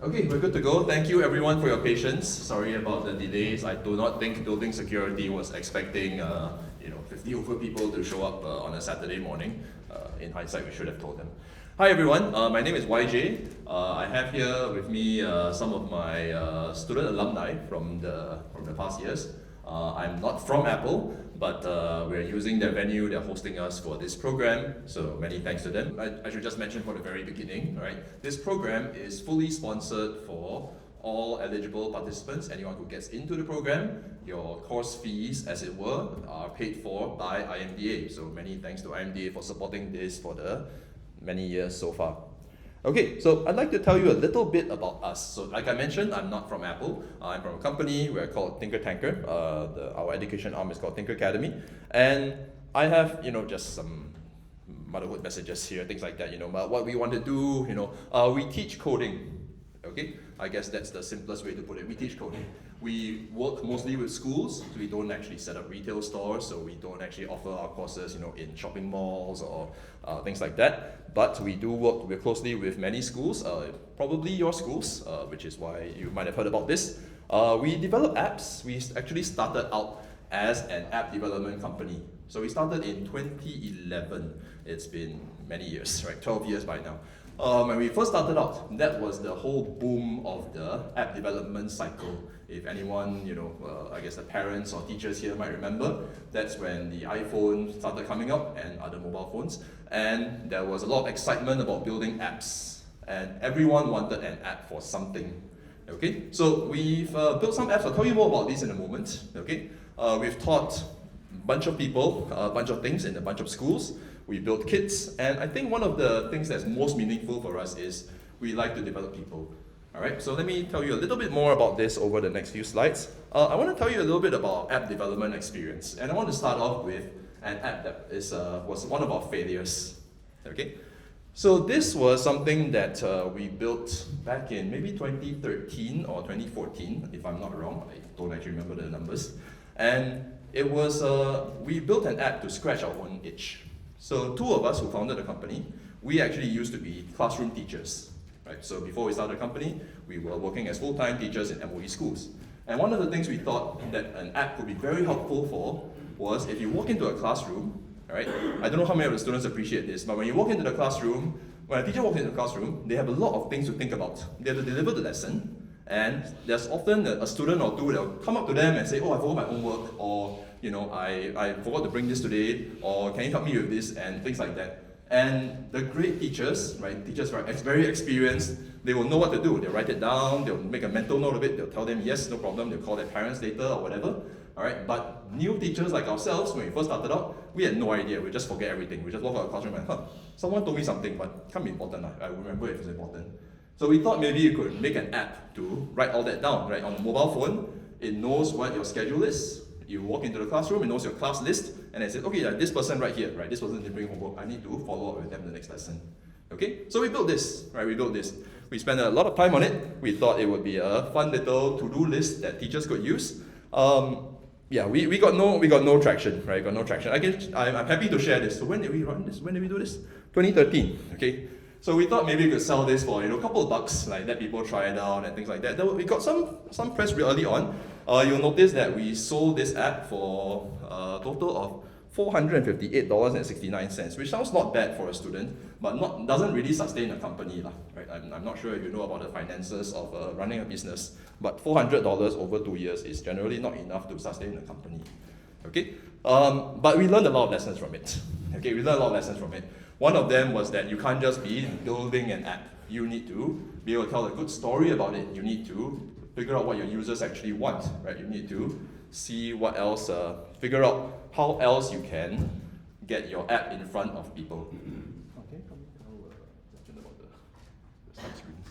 Okay, we're good to go. Thank you everyone for your patience. Sorry about the delays. I do not think building security was expecting 50 over people to show up on a Saturday morning. In hindsight, we should have told them. Hi everyone, my name is YJ. I have here with me some of my student alumni from the past years. I'm not from Apple, but we're using their venue, they're hosting us for this program, so many thanks to them. I should just mention for the very beginning, right? This program is fully sponsored for all eligible participants, anyone who gets into the program. Your course fees, as it were, are paid for by IMDA, so many thanks to IMDA for supporting this for the many years so far. Okay, so I'd like to tell you a little bit about us. So like I mentioned, I'm not from Apple. I'm from a company, we're called Tinker Tanker. Our education arm is called Tinker Academy. And I have, just some motherhood messages here, things like that, about what we want to do, we teach coding. Okay, I guess that's the simplest way to put it. We teach coding. We work mostly with schools, so we don't actually set up retail stores, so we don't actually offer our courses, in shopping malls or things like that. But we do work closely with many schools, probably your schools, which is why you might have heard about this. We develop apps. We actually started out as an app development company. So we started in 2011. It's been many years, right? 12 years by now. When we first started out, that was the whole boom of the app development cycle. If anyone, I guess the parents or teachers here might remember, that's when the iPhone started coming up and other mobile phones. And there was a lot of excitement about building apps. And everyone wanted an app for something. Okay, so we've built some apps. I'll tell you more about this in a moment. Okay, we've taught a bunch of people, a bunch of things in a bunch of schools. We build kits, and I think one of the things that's most meaningful for us is we like to develop people. All right, so let me tell you a little bit more about this over the next few slides. I want to tell you a little bit about app development experience, and I want to start off with an app that was one of our failures. Okay, so this was something that we built back in maybe 2013 or 2014, if I'm not wrong. I don't actually remember the numbers. And it was, we built an app to scratch our own itch. So two of us who founded the company, we actually used to be classroom teachers. Right? So before we started the company, we were working as full-time teachers in MOE schools. And one of the things we thought that an app could be very helpful for was if you walk into a classroom, right? I don't know how many of the students appreciate this, but when you walk into the classroom, when a teacher walks into the classroom, they have a lot of things to think about. They have to deliver the lesson, and there's often a student or two that will come up to them and say, oh, I forgot my homework, or I forgot to bring this today, or can you help me with this, and things like that. And the great teachers, right, teachers who are very experienced, they will know what to do. They'll write it down, they'll make a mental note of it, they'll tell them yes, no problem, they'll call their parents later or whatever. All right, but new teachers like ourselves, when we first started out, we had no idea. We just forget everything. We just walk out of the classroom and, someone told me something, but it can't be important. I remember if it's important. So we thought maybe you could make an app to write all that down, right? On a mobile phone, it knows what your schedule is. You walk into the classroom, it knows your class list, and it says, okay, this person right here, right? This person didn't bring homework. I need to follow up with them the next lesson. Okay, so we built this, right? We built this. We spent a lot of time on it. We thought it would be a fun little to-do list that teachers could use. We got no traction, right? Got no traction. I'm happy to share this. So when did we run this? When did we do this? 2013. Okay. So we thought maybe we could sell this for a couple of bucks, like let people try it out and things like that. We got some press early on. You'll notice that we sold this app for a total of $458.69, which sounds not bad for a student, but doesn't really sustain a company, right? I'm not sure if you know about the finances of running a business, but $400 over 2 years is generally not enough to sustain a company. Okay, but we learned a lot of lessons from it. Okay, we learned a lot of lessons from it. One of them was that you can't just be building an app. You need to be able to tell a good story about it. You need to figure out what your users actually want, right? You need to see what else, figure out how else you can get your app in front of people. Okay, mention about the slide screens.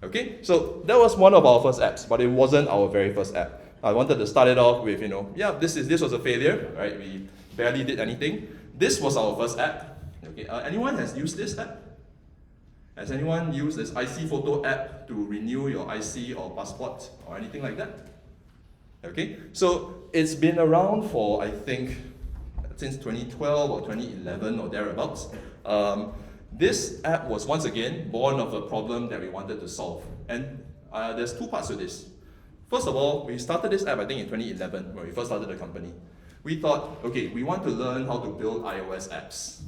Okay, so that was one of our first apps, but it wasn't our very first app. I wanted to start it off with, this was a failure, right? We barely did anything. This was our first app. Okay, anyone has used this app? Has anyone used this IC photo app to renew your IC or passport or anything like that? Okay, so it's been around for, I think, since 2012 or 2011 or thereabouts. This app was once again born of a problem that we wanted to solve. And there's two parts to this. First of all, we started this app, I think, in 2011, when we first started the company. We thought, okay, we want to learn how to build iOS apps.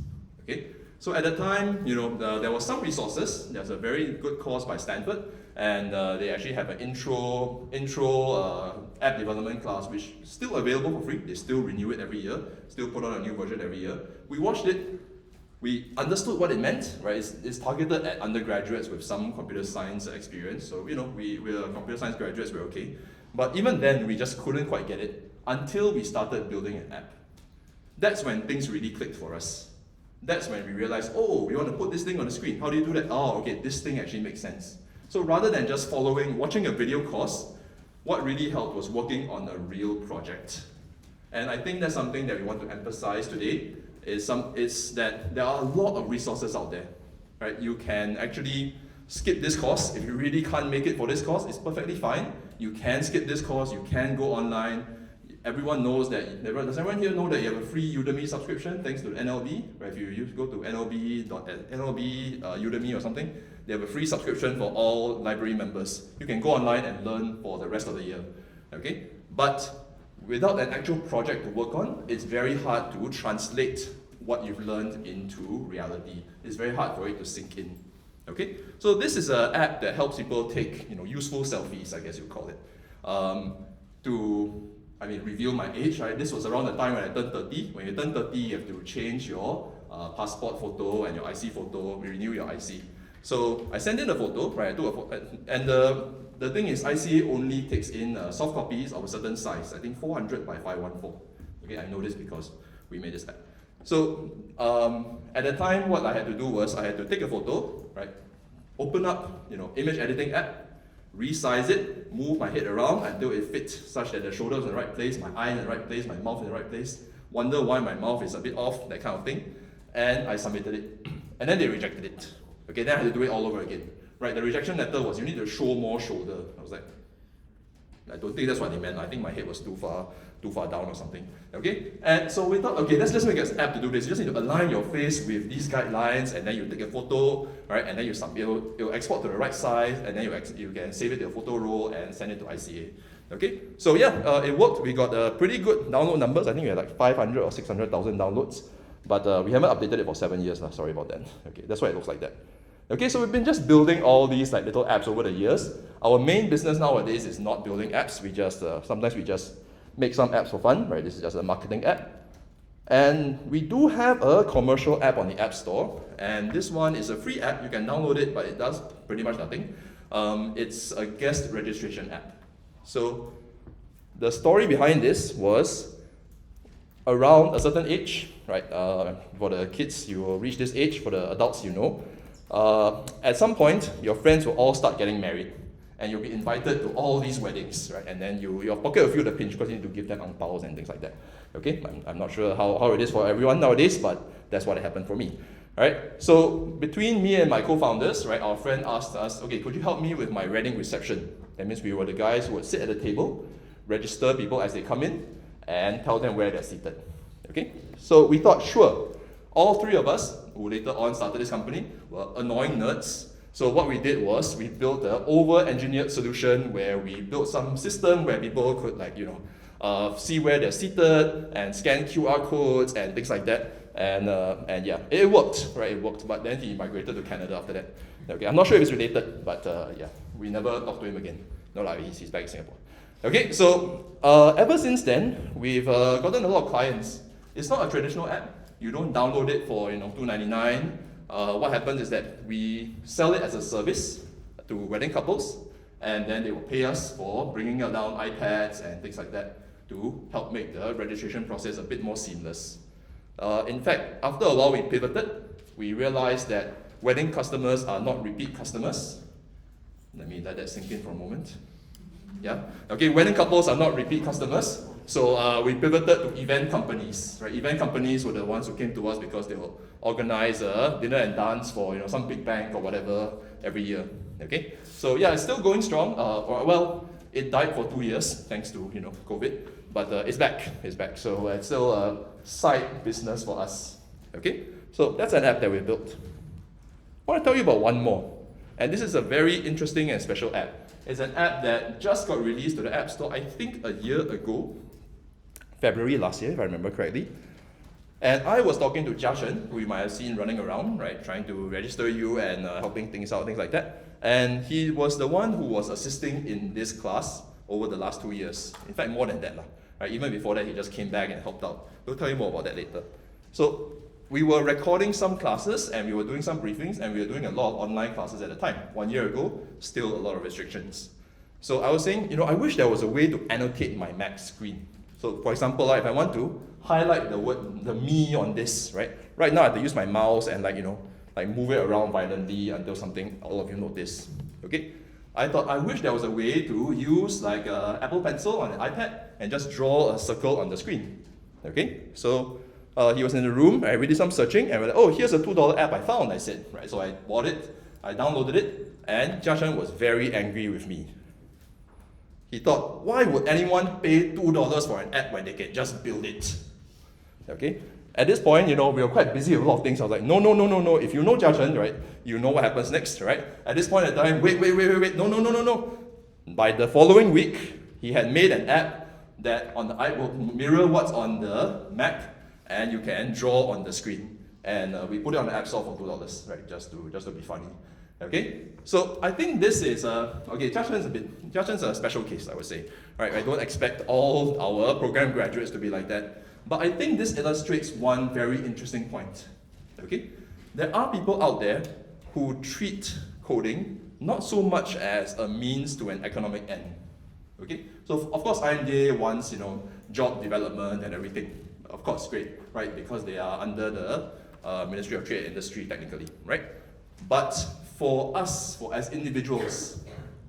Okay? So at the time, there was some resources. There's a very good course by Stanford, and they actually have an intro app development class, which is still available for free. They still renew it every year, still put on a new version every year. We watched it. We understood what it meant, right? It's targeted at undergraduates with some computer science experience. So, we're computer science graduates, we're okay. But even then, we just couldn't quite get it until we started building an app. That's when things really clicked for us. That's when we realized, oh, we want to put this thing on the screen. How do you do that? Oh, okay, this thing actually makes sense. So rather than just watching a video course, what really helped was working on a real project. And I think that's something that we want to emphasize today, is that there are a lot of resources out there. Right? You can actually skip this course. If you really can't make it for this course, it's perfectly fine. You can skip this course, you can go online. Everyone knows that. Does everyone here know that you have a free Udemy subscription thanks to NLB? Right? If you go to NLB Udemy or something, they have a free subscription for all library members. You can go online and learn for the rest of the year. Okay? But without an actual project to work on, it's very hard to translate what you've learned into reality. It's very hard for it to sink in. Okay? So this is an app that helps people take useful selfies, I guess you call it, reveal my age, right? This was around the time when I turned 30. When you turn 30, you have to change your passport photo and your IC photo, renew your IC. So I sent in a photo, right? I took a photo, and the thing is, IC only takes in soft copies of a certain size, I think 400 by 514. Okay, I know this because we made this app. So at the time, what I had to do was I had to take a photo, right? Open up, image editing app, resize it, move my head around until it fits such that the shoulder is in the right place, my eye in the right place, my mouth in the right place, wonder why my mouth is a bit off, that kind of thing. And I submitted it. And then they rejected it. Okay, then I had to do it all over again. Right, the rejection letter was, you need to show more shoulder. I was like, I don't think that's what they meant. I think my head was too far down or something. Okay, and so we thought, okay, let's just make an app to do this. You just need to align your face with these guidelines, and then you take a photo, right? And then you submit. It'll export to the right size, and then you can save it to a photo roll and send it to ICA. Okay, so yeah, it worked. We got pretty good download numbers. I think we had like 500 or 600,000 downloads, but we haven't updated it for 7 years. Sorry about that. Okay, that's why it looks like that. Okay, so we've been just building all these like little apps over the years. Our main business nowadays is not building apps. We just sometimes we just make some apps for fun, right? This is just a marketing app. And we do have a commercial app on the App Store, and this one is a free app. You can download it, but it does pretty much nothing. It's a guest registration app. So the story behind this was around a certain age, right? For the kids, you will reach this age. For the adults, at some point, your friends will all start getting married, and you'll be invited to all these weddings, right? And then your pocket will feel the pinch because you need to give them ang paos and things like that. Okay, I'm not sure how it is for everyone nowadays, but that's what happened for me. Right? So between me and my co-founders, right, our friend asked us, okay, could you help me with my wedding reception? That means we were the guys who would sit at the table, register people as they come in, and tell them where they're seated. Okay, so we thought, sure. All three of us, who later on started this company, were annoying nerds. So what we did was we built an over-engineered solution where we built some system where people could see where they're seated and scan QR codes and things like that. And yeah, it worked, right? It worked. But then he migrated to Canada after that. Okay, I'm not sure if it's related, but yeah, we never talked to him again. No, he's back in Singapore. Okay, so ever since then, we've gotten a lot of clients. It's not a traditional app. You don't download it for $2.99. What happens is that we sell it as a service to wedding couples, and then they will pay us for bringing down iPads and things like that to help make the registration process a bit more seamless. In fact, after a while we pivoted. We realized that wedding customers are not repeat customers. Let me let that sink in for a moment. Yeah. Okay, wedding couples are not repeat customers. So we pivoted to event companies. Right? Event companies were the ones who came to us because they will organize a dinner and dance for some big bank or whatever every year. Okay. So yeah, it's still going strong. Well, it died for 2 years thanks to COVID, but it's back. It's back. So it's still a side business for us. Okay. So that's an app that we built. I want to tell you about one more. And this is a very interesting and special app. It's an app that just got released to the App Store, I think a year ago, February last year, if I remember correctly. And I was talking to Jia Chen, who you might have seen running around, right, trying to register you and helping things out, things like that. And he was the one who was assisting in this class over the last 2 years. In fact, more than that. Right? Even before that, he just came back and helped out. We'll tell you more about that later. So we were recording some classes and we were doing some briefings and we were doing a lot of online classes at the time. 1 year ago, still a lot of restrictions. So I was saying, I wish there was a way to annotate my Mac screen. So for example, if I want to highlight the me on this, right? Right now I have to use my mouse and move it around violently until something all of you notice. Okay? I thought I wish there was a way to use like Apple Pencil on an iPad and just draw a circle on the screen. Okay? So he was in the room, we did some searching, and we're like, oh, here's a $2 app I found, I said. Right? So I bought it, I downloaded it, and Jia Chen was very angry with me. He thought, why would anyone pay $2 for an app when they can just build it? Okay? At this point, we were quite busy with a lot of things. I was like, no. If you know Jia Chen, right, you know what happens next, right? At this point in time, wait, no. By the following week, he had made an app that on the iPhone mirror what's on the Mac, and you can draw on the screen. And we put it on the App Store for $2, right? Just to be funny. Okay, so I think this is Jia Chen's a special case, I would say. Right, I don't expect all our program graduates to be like that. But I think this illustrates one very interesting point. Okay, there are people out there who treat coding not so much as a means to an economic end. Okay, so of course IMDA wants job development and everything. Of course, great, right? Because they are under the Ministry of Trade and Industry technically, right? But for us, as individuals,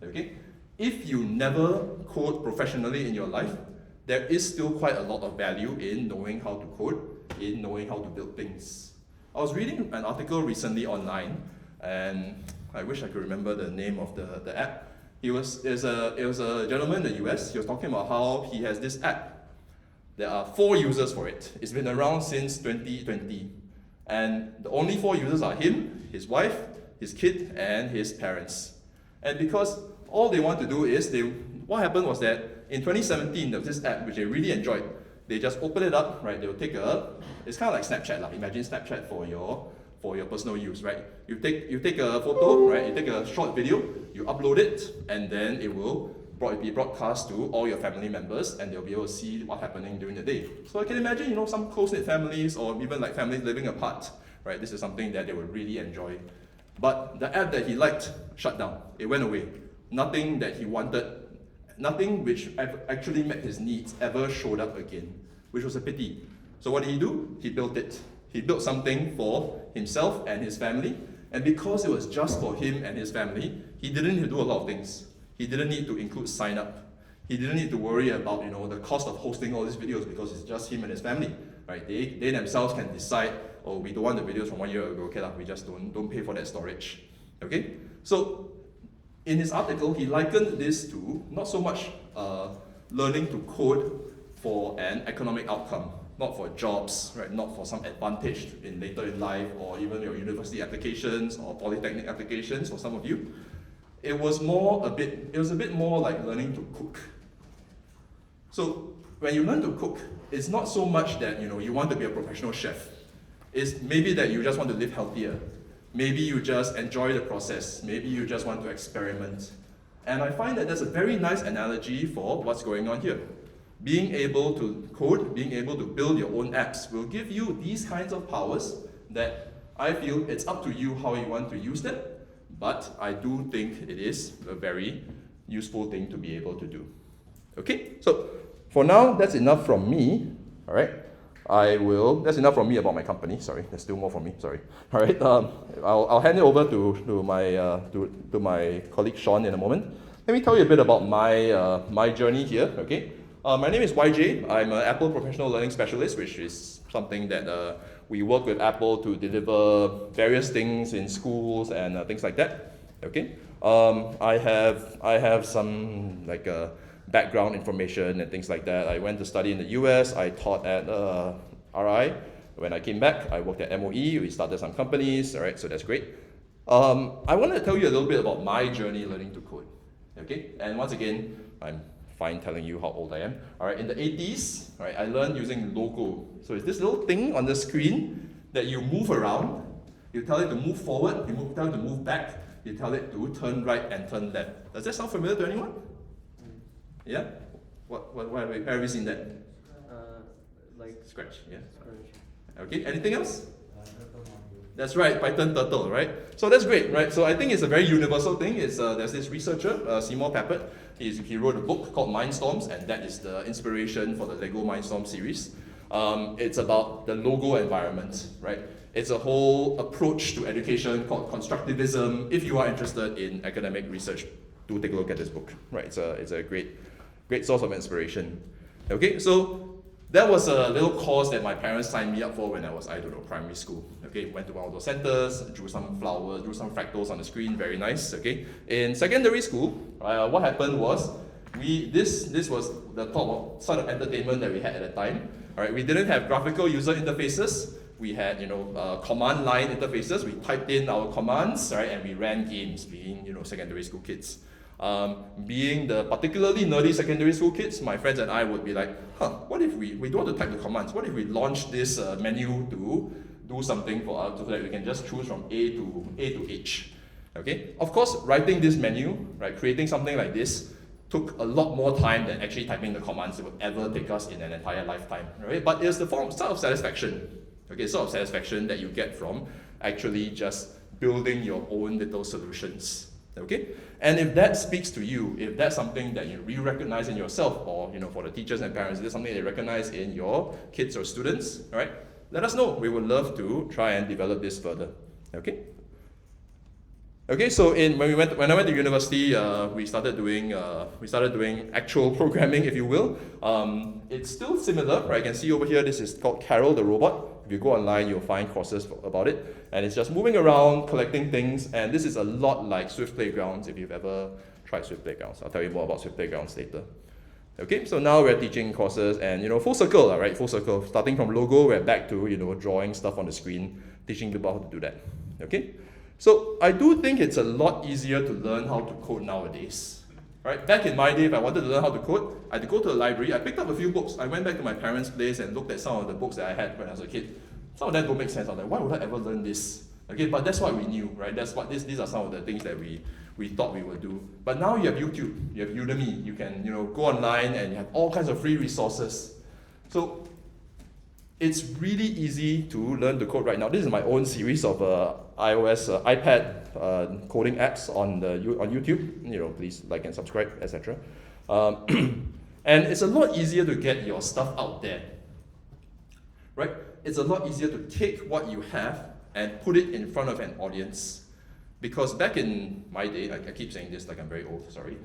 okay, if you never code professionally in your life, there is still quite a lot of value in knowing how to code, in knowing how to build things. I was reading an article recently online, and I wish I could remember the name of the app. It was a gentleman in the US. He was talking about how he has this app. There are 4 users for it. It's been around since 2020. And the only 4 users are him, his wife, his kid, and his parents. And because all they want to do is, what happened was that in 2017, there was this app which they really enjoyed. They just open it up, right? They'll take it's kind of like Snapchat. Imagine Snapchat for your personal use, right? You take a photo, right? You take a short video, you upload it, and then it will be broadcast to all your family members, and they'll be able to see what's happening during the day. So I can imagine, some close-knit families, or even like families living apart, right? This is something that they would really enjoy. But the app that he liked shut down. It went away. Nothing that he wanted, nothing which actually met his needs ever showed up again, which was a pity. So what did he do? He built it. He built something for himself and his family, and because it was just for him and his family, he didn't need to do a lot of things. He didn't need to include sign up. He didn't need to worry about the cost of hosting all these videos because it's just him and his family, right? They themselves can decide, oh, we don't want the videos from 1 year ago, okay, we just don't pay for that storage. Okay? So in his article, he likened this to not so much learning to code for an economic outcome, not for jobs, right? Not for some advantage later in life, or even your university applications or polytechnic applications for some of you. It was a bit more like learning to cook. So when you learn to cook, it's not so much that you want to be a professional chef. It's maybe that you just want to live healthier. Maybe you just enjoy the process. Maybe you just want to experiment. And I find that that's a very nice analogy for what's going on here. Being able to code, being able to build your own apps will give you these kinds of powers that I feel it's up to you how you want to use them. But I do think it is a very useful thing to be able to do. Okay, so for now, that's enough from me. All right, that's enough from me about my company. Sorry, there's still more from me. Sorry. All right, I'll hand it over to my colleague Sean in a moment. Let me tell you a bit about my journey here. Okay, my name is YJ. I'm an Apple Professional Learning Specialist, which is something that we work with Apple to deliver various things in schools and things like that. Okay, I have some background information and things like that. I went to study in the US. I taught at RI. When I came back, I worked at MOE. We started some companies. All right, so that's great. I want to tell you a little bit about my journey learning to code. Okay, and once again, I'm fine telling you how old I am. All right, in the 80s, right, I learned using logo. So it's this little thing on the screen that you move around. You tell it to move forward, tell it to move back, you tell it to turn right and turn left. Does that sound familiar to anyone? Yeah? Where have you seen that? Like Scratch, yeah. Scratch. Okay, anything else? That's right, Python turtle, right? So that's great, right? So I think it's a very universal thing. There's this researcher, Seymour Papert. He wrote a book called Mindstorms, and that is the inspiration for the Lego Mindstorm series. It's about the logo environment, right? It's a whole approach to education called constructivism. If you are interested in academic research, do take a look at this book, right? It's a great source of inspiration. Okay, so that was a little course that my parents signed me up for when I was, primary school. Okay, went to one of those centers, drew some flowers, drew some fractals on the screen, very nice. Okay, in secondary school, what happened was this was the sort of entertainment that we had at the time. All right, we didn't have graphical user interfaces. We had command line interfaces. We typed in our commands, right, and we ran games. Being secondary school kids. Being the particularly nerdy secondary school kids, my friends and I would be like, what if we don't want to type the commands? What if we launch this menu to do something for us so that we can just choose from A to H? Okay. Of course, writing this menu, right, creating something like this, took a lot more time than actually typing the commands it would ever take us in an entire lifetime, right? But it's the sort of satisfaction, okay, sort of satisfaction that you get from actually just building your own little solutions. Okay, and if that speaks to you, if that's something that you recognize in yourself, or for the teachers and parents, is it something they recognize in your kids or students? All right, let us know. We would love to try and develop this further. Okay. Okay, so when I went to university, we started doing actual programming, if you will. It's still similar, right? You can see over here. This is called Carol the robot. If you go online, you'll find courses about it, and it's just moving around, collecting things. And this is a lot like Swift Playgrounds. If you've ever tried Swift Playgrounds, I'll tell you more about Swift Playgrounds later. Okay, so now we're teaching courses, and full circle, right? Full circle. Starting from logo, we're back to drawing stuff on the screen, teaching people how to do that. Okay. So I do think it's a lot easier to learn how to code nowadays. Right? Back in my day, if I wanted to learn how to code, I had to go to the library. I picked up a few books. I went back to my parents' place and looked at some of the books that I had when I was a kid. Some of them don't make sense. I was like, why would I ever learn this? Okay, but that's what we knew, right? These are some of the things that we thought we would do. But now you have YouTube, you have Udemy, you can go online and you have all kinds of free resources. So it's really easy to learn to code right now. This is my own series of iPad coding apps on YouTube. Please like and subscribe, etc. And it's a lot easier to get your stuff out there, right? It's a lot easier to take what you have and put it in front of an audience. Because back in my day, I keep saying this like I'm very old, sorry.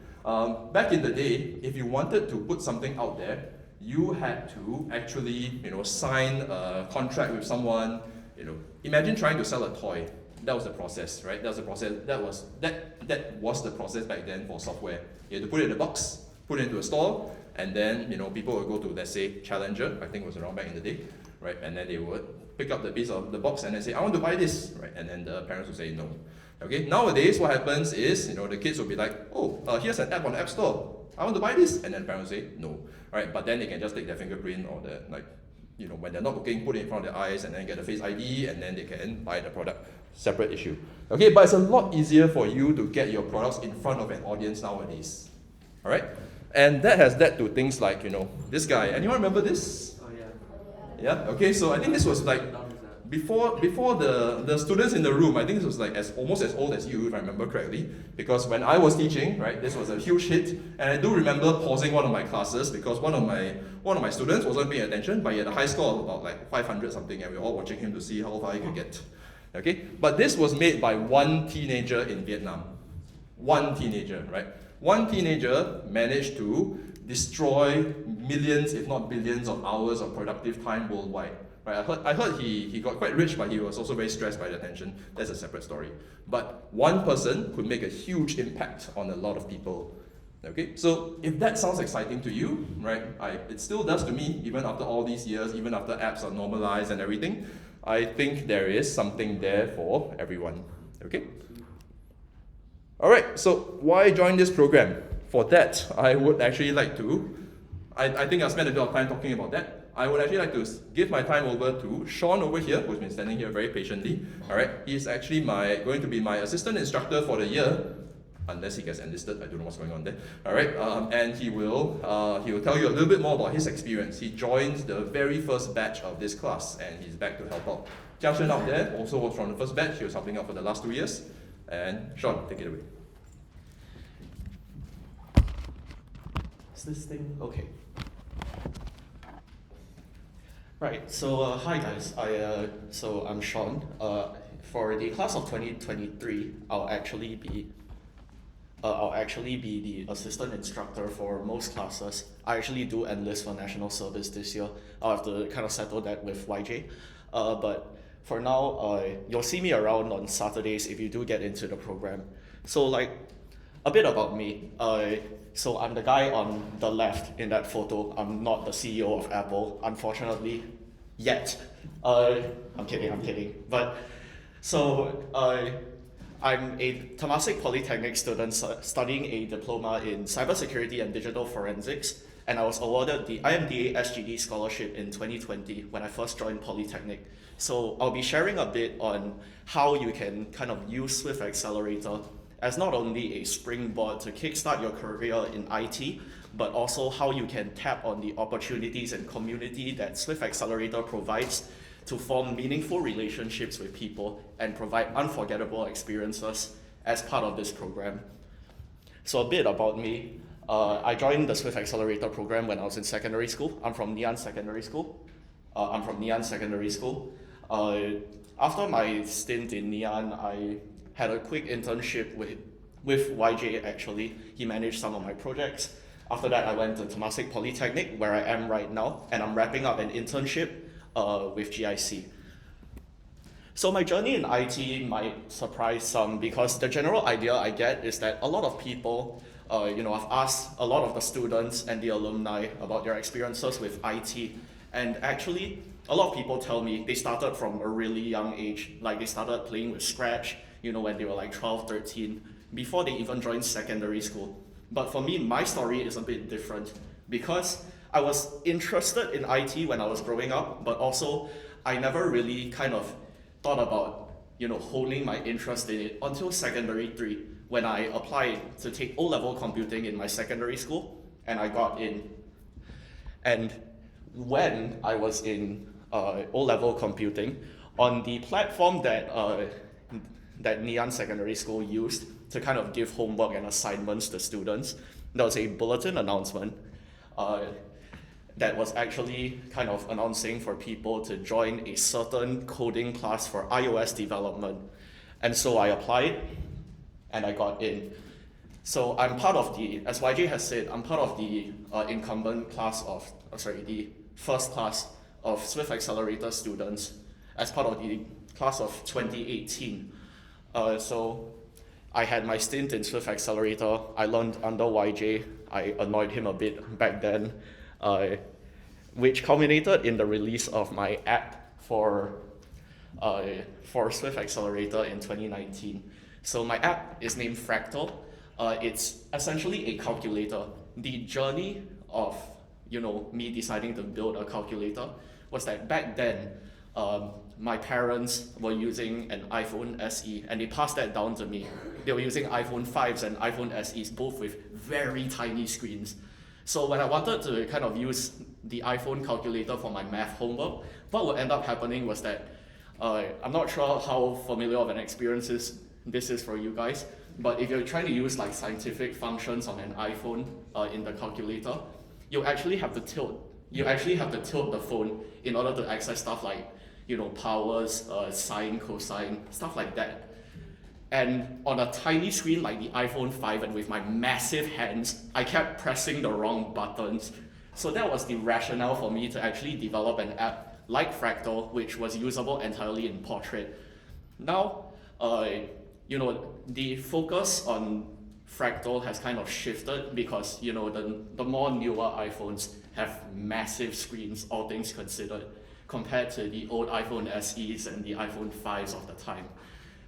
Back in the day, if you wanted to put something out there, you had to actually, sign a contract with someone. Imagine trying to sell a toy. That was the process, right? That was the process. That was the process back then for software. You had to put it in a box, put it into a store, and then people would go to, let's say, Challenger. I think it was around back in the day, right? And then they would pick up the piece of the box and then say, I want to buy this, right? And then the parents would say no. Okay. Nowadays, what happens is, the kids will be like, here's an app on the App Store. I want to buy this, and then parents say no, right? But then they can just take their fingerprint or when they're not looking, put it in front of their eyes, and then get a Face ID, and then they can buy the product. Separate issue. Okay, but it's a lot easier for you to get your products in front of an audience nowadays. All right, and that has led to things like this guy. Anyone remember this? Oh yeah. Yeah. Okay, so I think this was like before the students in the room. I think this was like almost as old as you, if I remember correctly, because when I was teaching, right, this was a huge hit, and I do remember pausing one of my classes because one of my students wasn't paying attention, but he had a high score of about like 500 something, and we were all watching him to see how far he could get. Okay, but this was made by one teenager in Vietnam. One teenager, right? One teenager managed to destroy millions, if not billions, of hours of productive time worldwide. Right, I heard he got quite rich, but he was also very stressed by the attention. That's a separate story. But one person could make a huge impact on a lot of people. Okay, so if that sounds exciting to you, right, it still does to me, even after all these years, even after apps are normalized and everything, I think there is something there for everyone. Okay? Alright, so why join this program? For that, I would actually like to, I think I'll spend a bit of time talking about that. I would actually like to give my time over to Sean over here, who's been standing here very patiently. Alright, he's actually going to be my assistant instructor for the year, unless he gets enlisted. I don't know what's going on there. Alright, and he will tell you a little bit more about his experience. He joined the very first batch of this class, and he's back to help out. Jiaxuan out there also was from the first batch. He was helping out for the last 2 years. And Sean, take it away. Is this thing okay? Right. So hi guys. I'm Sean. For the class of 2023, I'll actually be the assistant instructor for most classes. I actually do enlist for national service this year. I'll have to kind of settle that with YJ. But for now, you'll see me around on Saturdays if you do get into the program. So like, a bit about me. So I'm the guy on the left in that photo. I'm not the CEO of Apple, unfortunately, yet. I'm kidding. But so I'm a Temasek Polytechnic student studying a diploma in cybersecurity and digital forensics, and I was awarded the IMDA SGD scholarship in 2020 when I first joined Polytechnic. So I'll be sharing a bit on how you can kind of use Swift Accelerator as not only a springboard to kickstart your career in IT, but also how you can tap on the opportunities and community that Swift Accelerator provides to form meaningful relationships with people and provide unforgettable experiences as part of this program. So a bit about me. I joined the Swift Accelerator program when I was in secondary school. I'm from Ngee Ann Secondary School. After my stint in Ngee Ann, I had a quick internship with YJ actually. He managed some of my projects. After that, I went to Temasek Polytechnic, where I am right now, and I'm wrapping up an internship with GIC. So my journey in IT might surprise some because the general idea I get is that a lot of people, I've asked a lot of the students and the alumni about their experiences with IT, and actually, a lot of people tell me they started from a really young age, like they started playing with Scratch, when they were like 12, 13, before they even joined secondary school. But for me, my story is a bit different because I was interested in IT when I was growing up, but also I never really kind of thought about, honing my interest in it until secondary 3 when I applied to take O-level computing in my secondary school, and I got in. And when I was in O-level computing, on the platform that Ngee Ann Secondary School used to kind of give homework and assignments to students, there was a bulletin announcement that was actually kind of announcing for people to join a certain coding class for iOS development. And so I applied and I got in. So I'm part of as YJ has said, I'm part of the incumbent class the first class of Swift Accelerator students as part of the class of 2018. So I had my stint in Swift Accelerator. I learned under YJ. I annoyed him a bit back then, which culminated in the release of my app for Swift Accelerator in 2019. So my app is named Fractal. It's essentially a calculator. The journey of me deciding to build a calculator was that back then, my parents were using an iPhone SE and they passed that down to me. They were using iPhone 5s and iPhone SEs, both with very tiny screens. So when I wanted to kind of use the iPhone calculator for my math homework, what would end up happening was that, I'm not sure how familiar of an experience this is for you guys, but if you're trying to use like scientific functions on an iPhone in the calculator, you actually have to tilt the phone in order to access stuff like powers, sine, cosine, stuff like that. And on a tiny screen like the iPhone 5 and with my massive hands, I kept pressing the wrong buttons. So that was the rationale for me to actually develop an app like Fractal, which was usable entirely in portrait. Now, the focus on Fractal has kind of shifted because, the more newer iPhones have massive screens, all things considered, compared to the old iPhone SEs and the iPhone 5s of the time.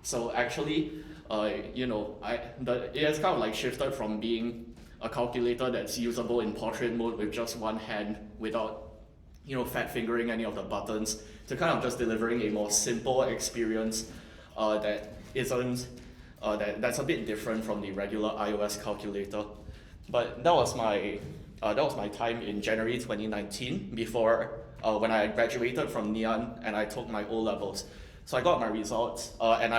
So actually, it has kind of like shifted from being a calculator that's usable in portrait mode with just one hand without fat fingering any of the buttons, to kind of just delivering a more simple experience that isn't that's a bit different from the regular iOS calculator. But that was my time in January 2019 before when I graduated from Ngee and I took my O-levels. So I got my results and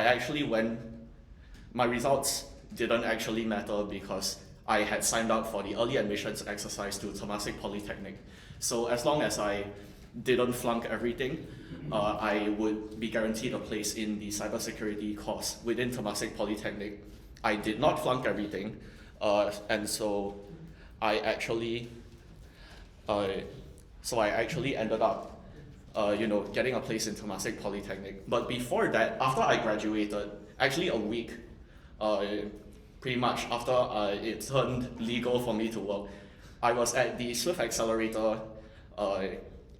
my results didn't actually matter because I had signed up for the early admissions exercise to Temasek Polytechnic. So as long as I didn't flunk everything, I would be guaranteed a place in the cybersecurity course within Temasek Polytechnic. I did not flunk everything, and so I actually ended up getting a place in Temasek Polytechnic. But before that, after I graduated, actually a week, pretty much after it turned legal for me to work, I was at the Swift Accelerator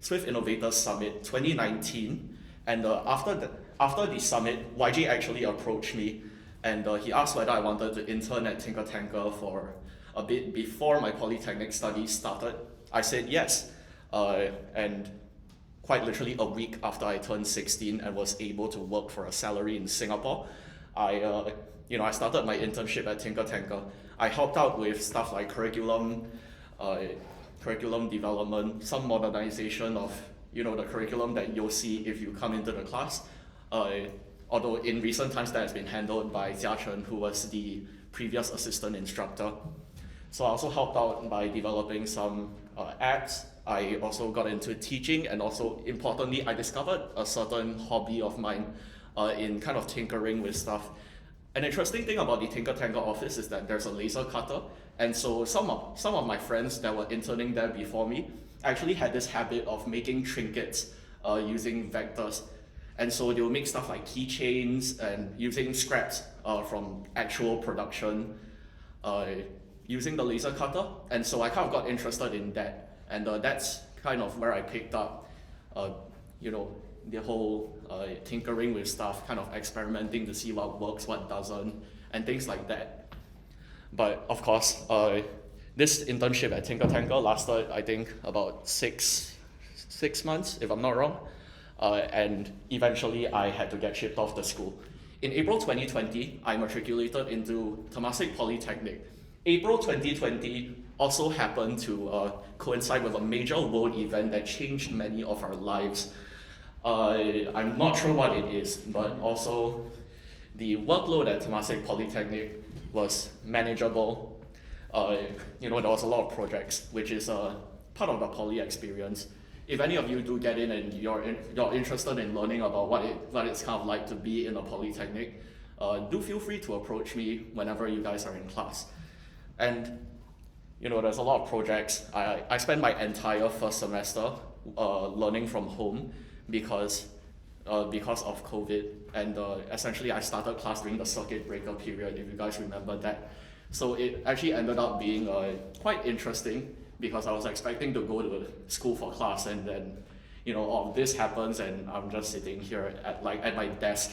Swift Innovators Summit 2019, and after the summit, YJ actually approached me, and he asked whether I wanted to intern at Tinker Tanker for a bit before my polytechnic studies started. I said yes, and quite literally a week after I turned 16 and was able to work for a salary in Singapore, I started my internship at Tinker Tanker. I helped out with stuff like curriculum development, some modernization of the curriculum that you'll see if you come into the class. Although in recent times that has been handled by Jia Chen, who was the previous assistant instructor. So I also helped out by developing some apps. I also got into teaching, and also importantly, I discovered a certain hobby of mine in kind of tinkering with stuff. An interesting thing about the Tinker Tanker office is that there's a laser cutter, and so some of my friends that were interning there before me actually had this habit of making trinkets using vectors. And so they'll make stuff like keychains and using scraps from actual production using the laser cutter. And so I kind of got interested in that, and that's kind of where I picked up the whole tinkering with stuff, kind of experimenting to see what works, what doesn't, and things like that. But of course, this internship at Tinker Tanker lasted, I think, about six months, if I'm not wrong. And eventually I had to get shipped off the school. In April 2020, I matriculated into Temasek Polytechnic. April 2020 also happened to coincide with a major world event that changed many of our lives. I'm not sure what it is, but also the workload at Temasek Polytechnic was manageable. There was a lot of projects, which is part of the poly experience. If any of you do get in and you're interested in learning about what it's kind of like to be in a polytechnic, do feel free to approach me whenever you guys are in class. And there's a lot of projects. I spent my entire first semester learning from home because of COVID, and essentially I started class during the circuit breaker period, if you guys remember that. So it actually ended up being quite interesting, because I was expecting to go to school for class, and then all of this happens, and I'm just sitting here at my desk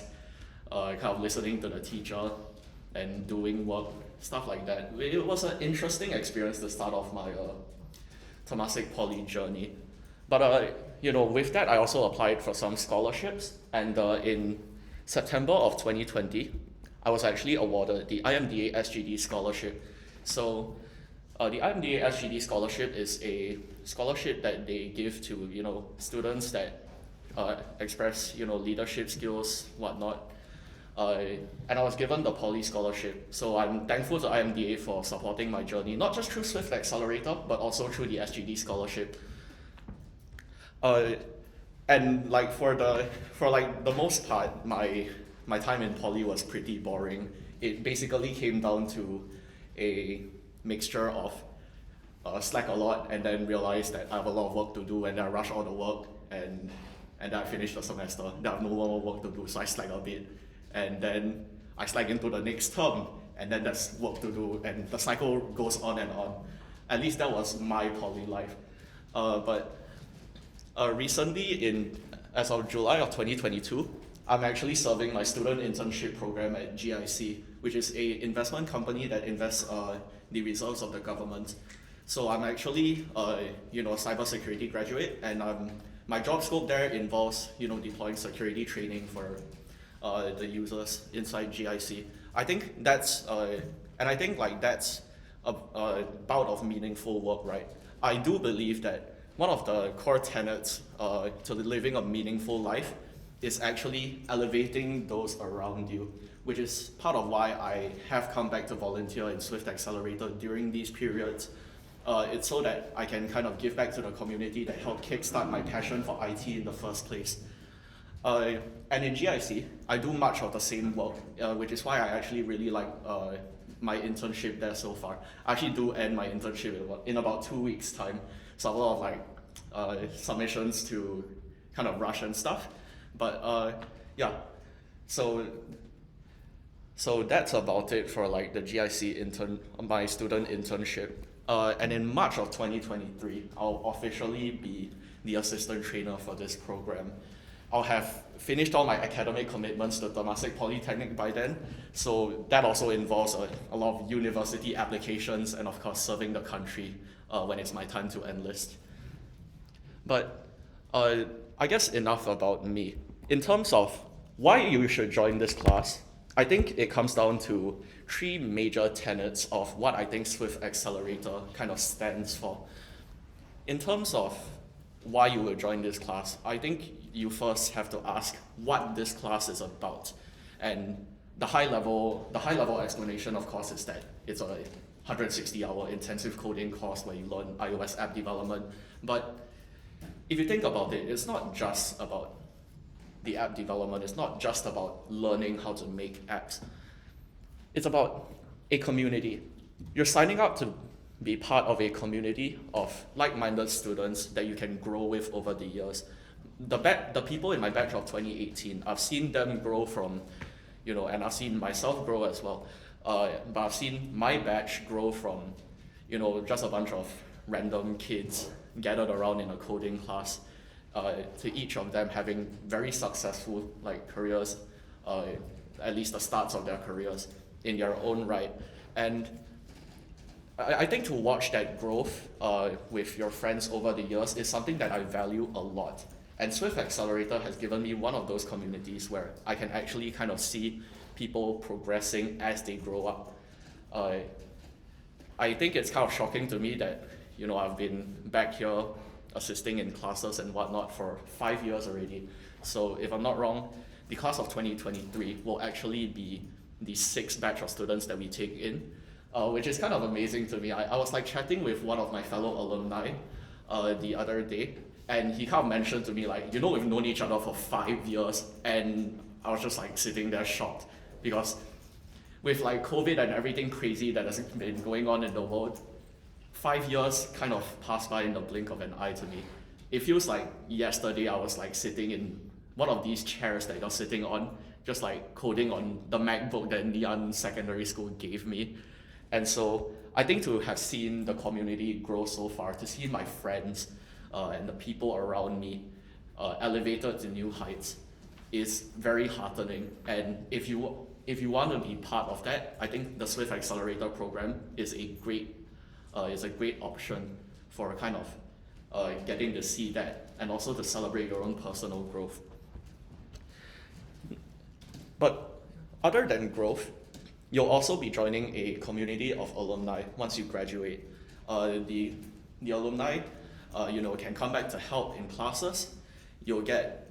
kind of listening to the teacher and doing work, stuff like that. It was an interesting experience to start off my Temasek Poly journey. But with that, I also applied for some scholarships, and in September of 2020, I was actually awarded the IMDA SGD scholarship. So the IMDA SGD scholarship is a scholarship that they give to students that express leadership skills, whatnot. And I was given the Poly scholarship, so I'm thankful to IMDA for supporting my journey, not just through Swift Accelerator, but also through the SGD scholarship. And for the most part, my time in Poly was pretty boring. It basically came down to a mixture of slack a lot, and then realize that I have a lot of work to do, and then I rush all the work, and then I finish the semester. Then I have no more work to do, so I slack a bit, and then I slack into the next term, and then there's work to do, and the cycle goes on and on. At least that was my Poly life. But recently, as of July of 2022, I'm actually serving my student internship program at GIC, which is a investment company that invests the reserves of the government. So I'm actually a cybersecurity graduate, and my job scope there involves deploying security training for the users inside GIC. I think that's that's a bout of meaningful work, right? I do believe that one of the core tenets to living a meaningful life is actually elevating those around you, which is part of why I have come back to volunteer in Swift Accelerator during these periods. It's so that I can kind of give back to the community that helped kickstart my passion for IT in the first place. And in GIC, I do much of the same work, which is why I actually really like my internship there so far. I actually do end my internship in about 2 weeks' time, so a lot of submissions to kind of rush and stuff. But yeah, so that's about it for the GIC my student internship. And in March of 2023, I'll officially be the assistant trainer for this program. I'll have finished all my academic commitments to Temasek Polytechnic by then, so that also involves a lot of university applications and of course serving the country when it's my time to enlist. But I guess enough about me. In terms of why you should join this class, I think it comes down to 3 major tenets of what I think Swift Accelerator kind of stands for. In terms of why you will join this class, I think you first have to ask what this class is about. And the high level explanation, of course, is that it's a 160-hour intensive coding course where you learn iOS app development. But if you think about it, it's not just about the app development, it's not just about learning how to make apps. It's about a community. You're signing up to be part of a community of like-minded students that you can grow with over the years. The people in my batch of 2018, I've seen them grow from, and I've seen myself grow as well. But I've seen my batch grow from, just a bunch of random kids gathered around in a coding class, to each of them having very successful careers, at least the starts of their careers in their own right. And I think to watch that growth with your friends over the years is something that I value a lot. And Swift Accelerator has given me one of those communities where I can actually kind of see people progressing as they grow up. I think it's kind of shocking to me that I've been back here assisting in classes and whatnot for 5 years already. So if I'm not wrong, the class of 2023 will actually be the 6th batch of students that we take in, which is kind of amazing to me. I was chatting with one of my fellow alumni the other day, and he kind of mentioned to me we've known each other for 5 years, and I was just sitting there shocked, because with COVID and everything crazy that has been going on in the world, 5 years kind of passed by in the blink of an eye to me. It feels like yesterday I was sitting in one of these chairs that you're sitting on, just coding on the MacBook that Nyan Secondary School gave me. And so I think to have seen the community grow so far, to see my friends and the people around me elevated to new heights is very heartening. And if you want to be part of that, I think the Swift Accelerator program is a great option for kind of getting to see that and also to celebrate your own personal growth. But other than growth, you'll also be joining a community of alumni once you graduate. The alumni, can come back to help in classes. You'll get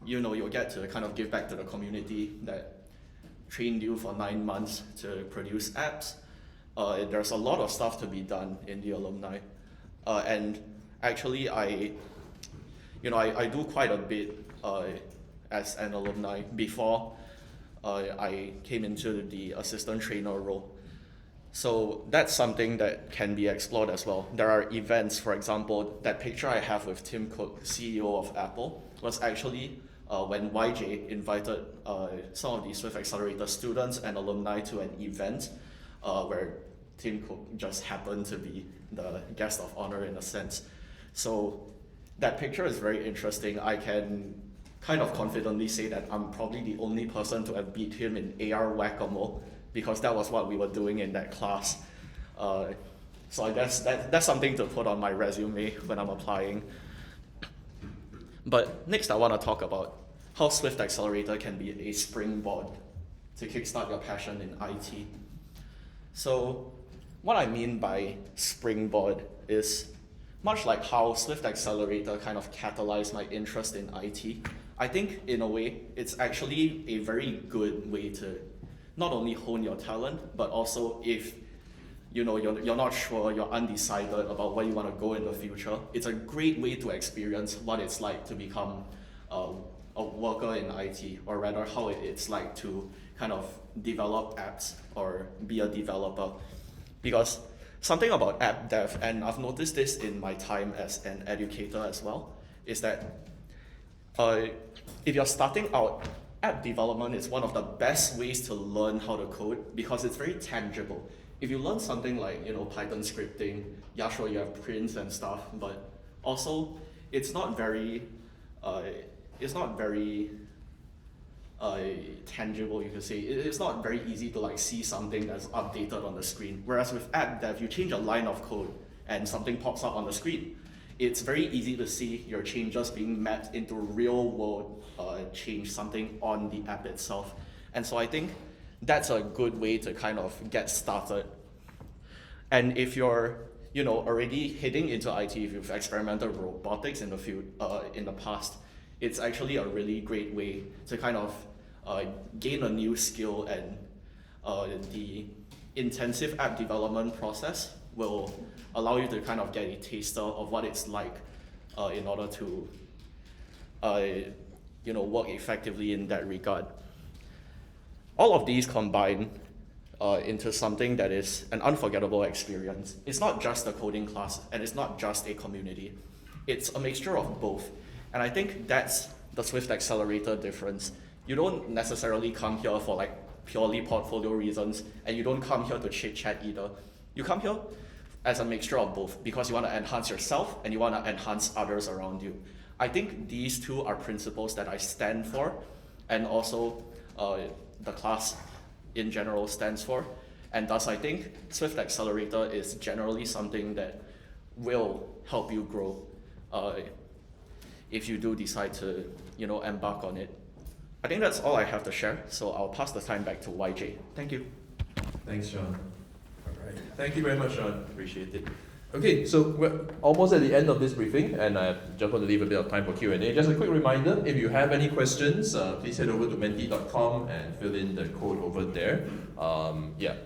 to kind of give back to the community that trained you for 9 months to produce apps. There's a lot of stuff to be done in the alumni, and actually I do quite a bit as an alumni before I came into the assistant trainer role. So that's something that can be explored as well. There are events, for example, that picture I have with Tim Cook, CEO of Apple, was actually when YJ invited some of the Swift Accelerator students and alumni to an event where Tim Cook just happened to be the guest of honor in a sense. So that picture is very interesting. I can kind of confidently say that I'm probably the only person to have beat him in AR whack-a-mole, because that was what we were doing in that class. So I guess that's something to put on my resume when I'm applying. But next I want to talk about how Swift Accelerator can be a springboard to kickstart your passion in IT. So what I mean by springboard is much like how Swift Accelerator kind of catalyzed my interest in IT. I think in a way it's actually a very good way to not only hone your talent, but also if you're not sure, you're undecided about where you want to go in the future, it's a great way to experience what it's like to become a worker in IT, or rather how it's like to kind of develop apps or be a developer. Because something about app dev, and I've noticed this in my time as an educator as well, is that if you're starting out, app development is one of the best ways to learn how to code because it's very tangible. If you learn something like Python scripting, yeah, sure, you have prints and stuff, but also it's not very tangible, you could say. It's not very easy to see something that's updated on the screen. Whereas with app dev, you change a line of code and something pops up on the screen. It's very easy to see your changes being mapped into real world change, something on the app itself. And so I think that's a good way to kind of get started. And if you're already heading into IT, if you've experimented with robotics in the past, it's actually a really great way to kind of gain a new skill, and the intensive app development process will allow you to kind of get a taster of what it's like in order to work effectively in that regard. All of these combine into something that is an unforgettable experience. It's not just a coding class, and it's not just a community. It's a mixture of both. And I think that's the Swift Accelerator difference. You don't necessarily come here for purely portfolio reasons, and you don't come here to chit-chat either. You come here as a mixture of both because you want to enhance yourself and you want to enhance others around you. I think these two are principles that I stand for, and also the class in general stands for. And thus I think Swift Accelerator is generally something that will help you grow if you do decide to embark on it. I think that's all I have to share, so I'll pass the time back to YJ. Thank you. Thanks, Sean. All right. Thank you very much, Sean. Appreciate it. Okay, so we're almost at the end of this briefing, and I just want to leave a bit of time for Q&A. Just a quick reminder, if you have any questions, please head over to menti.com and fill in the code over there.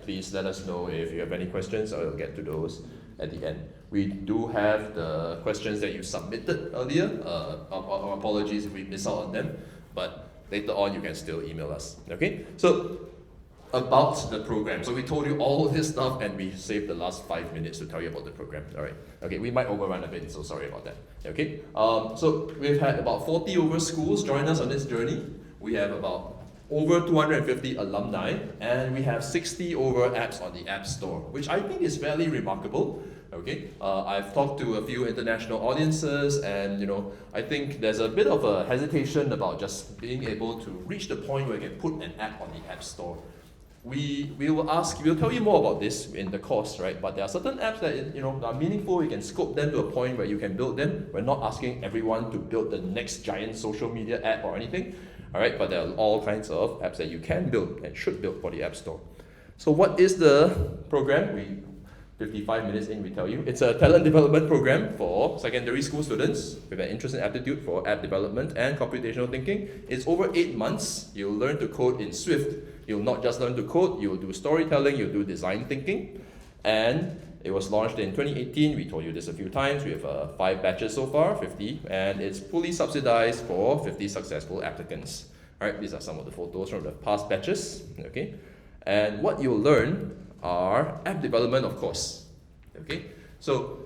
Please let us know if you have any questions. I'll get to those at the end. We do have the questions that you submitted earlier. Our apologies if we miss out on them, but later on you can still email us. Okay, so about the program. So we told you all this stuff, and we saved the last 5 minutes to tell you about the program. All right. Okay, we might overrun a bit, so sorry about that. Okay. So we've had about 40 over schools join us on this journey. We have about over 250 alumni, and we have 60 over apps on the App Store, which I think is fairly remarkable. Okay, I've talked to a few international audiences, and I think there's a bit of a hesitation about just being able to reach the point where you can put an app on the App Store. We'll tell you more about this in the course, right? But there are certain apps that are meaningful. You can scope them to a point where you can build them. We're not asking everyone to build the next giant social media app or anything, all right? But there are all kinds of apps that you can build and should build for the App Store. So what is the program? 55 minutes in, we tell you. It's a talent development program for secondary school students with an interest in aptitude for app development and computational thinking. It's over 8 months. You'll learn to code in Swift. You'll not just learn to code, you'll do storytelling, you'll do design thinking. And it was launched in 2018. We told you this a few times. We have 5 batches so far, 50, and it's fully subsidized for 50 successful applicants. All right, these are some of the photos from the past batches. Okay, and what you'll learn are app development, of course. Okay, so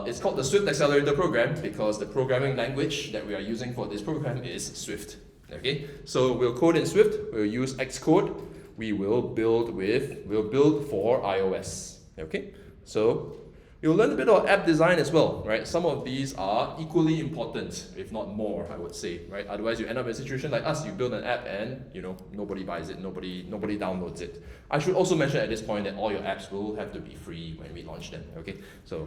it's called the Swift Accelerator Program because the programming language that we are using for this program is Swift. Okay, so we'll code in Swift, we'll use Xcode, we'll build for iOS. Okay, so You'll learn a bit about app design as well, right? Some of these are equally important, if not more, I would say, right? Otherwise, you end up in a situation like us, you build an app and, nobody buys it, nobody downloads it. I should also mention at this point that all your apps will have to be free when we launch them, okay? So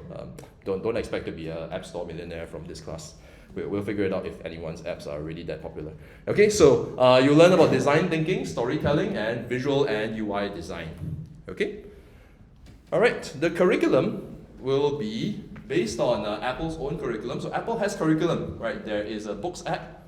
don't expect to be an App Store millionaire from this class. We'll figure it out if anyone's apps are really that popular. Okay, so you'll learn about design thinking, storytelling, and visual and UI design. Okay? All right, the curriculum will be based on Apple's own curriculum. So Apple has curriculum, right? There is a books app,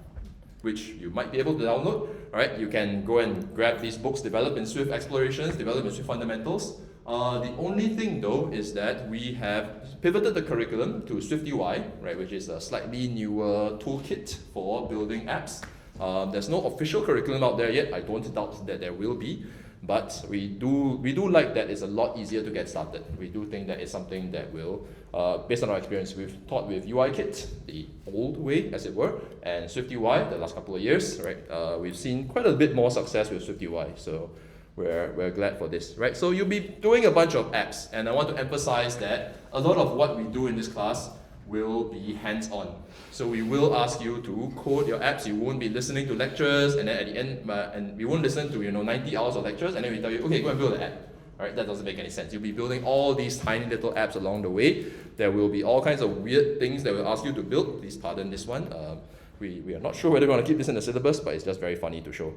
which you might be able to download, right? You can go and grab these books developed in Swift Explorations, developed in Swift Fundamentals. The only thing though is that we have pivoted the curriculum to SwiftUI, right, which is a slightly newer toolkit for building apps. There's no official curriculum out there yet. I don't doubt that there will be. But we do like that it's a lot easier to get started. We do think that it's something that will, based on our experience, we've taught with UIKit, the old way, as it were, and SwiftUI the last couple of years, right? We've seen quite a bit more success with SwiftUI, so we're glad for this, right? So you'll be doing a bunch of apps, and I want to emphasize that a lot of what we do in this class will be hands-on. So we will ask you to code your apps. You won't be listening to lectures, and then at the end, and we won't listen to 90 hours of lectures, and then we tell you, okay, go and build an app. All right, that doesn't make any sense. You'll be building all these tiny little apps along the way. There will be all kinds of weird things that we'll ask you to build. Please pardon this one. We are not sure whether we want to keep this in the syllabus, but it's just very funny to show.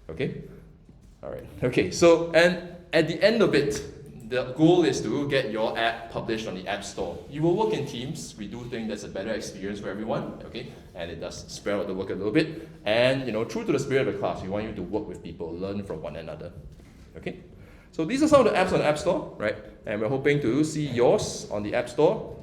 Okay? All right. Okay, so, and at the end of it, the goal is to get your app published on the App Store. You will work in teams. We do think that's a better experience for everyone, okay? And it does spread out the work a little bit. And, true to the spirit of the class, we want you to work with people, learn from one another, okay? So these are some of the apps on the App Store, right? And we're hoping to see yours on the App Store.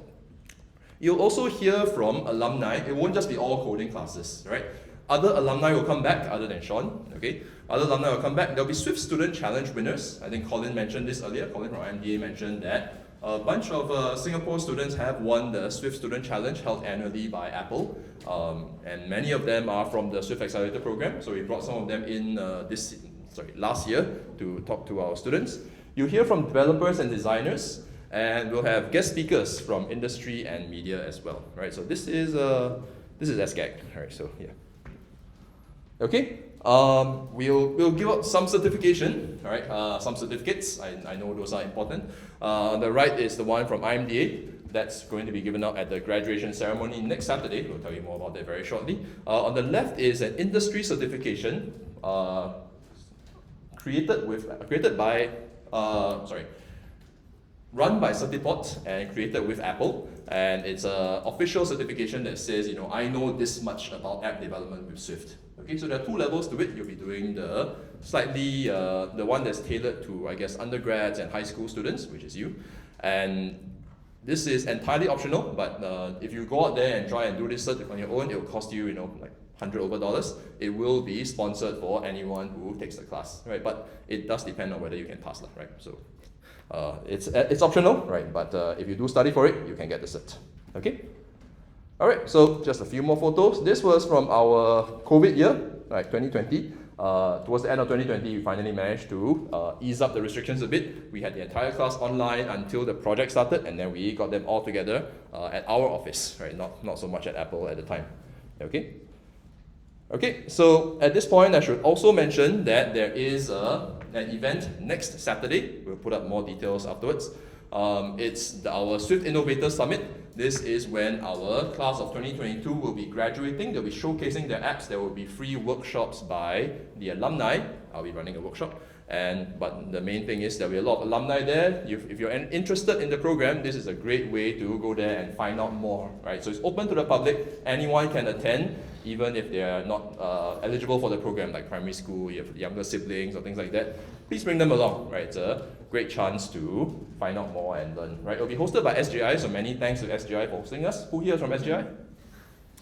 You'll also hear from alumni. It won't just be all coding classes, right? Other alumni will come back, other than Sean, okay? Other alumni will come back. There'll be Swift Student Challenge winners. I think Colin mentioned this earlier. Colin from IMDA mentioned that a bunch of Singapore students have won the Swift Student Challenge held annually by Apple. And many of them are from the Swift Accelerator Programme. So we brought some of them in last year to talk to our students. You'll hear from developers and designers, and we'll have guest speakers from industry and media as well, right? So this is SGAG, all right, so yeah. Okay, we'll give out some certification, all right, some certificates. I know those are important. On the right is the one from IMDA. That's going to be given out at the graduation ceremony next Saturday. We'll tell you more about that very shortly. On the left is an industry certification run by Certiport and created with Apple, and it's an official certification that says, I know this much about app development with Swift. Okay, so there are two levels to it. You'll be doing the slightly, the one that's tailored to, I guess, undergrads and high school students, which is you, and this is entirely optional, but if you go out there and try and do this cert on your own, it will cost you, like $100 over. It will be sponsored for anyone who takes the class, right? But it does depend on whether you can pass, right? So it's optional, right? But if you do study for it, you can get the cert. Okay. All right. So just a few more photos. This was from our COVID year, right? 2020. Towards the end of 2020, we finally managed to ease up the restrictions a bit. We had the entire class online until the project started, and then we got them all together at our office, right? Not so much at Apple at the time. Okay. Okay, so at this point, I should also mention that there is an event next Saturday. We'll put up more details afterwards. It's our Swift Innovator Summit. This is when our class of 2022 will be graduating. They'll be showcasing their apps. There will be free workshops by the alumni. I'll be running a workshop. But the main thing is there'll be a lot of alumni there. If you're interested in the program, this is a great way to go there and find out more, right? So it's open to the public. Anyone can attend, even if they are not eligible for the program, like primary school, you have younger siblings or things like that. Please bring them along, right? It's a great chance to find out more and learn, right? It'll be hosted by SGI, so many thanks to SGI for hosting us. Who here is from SGI?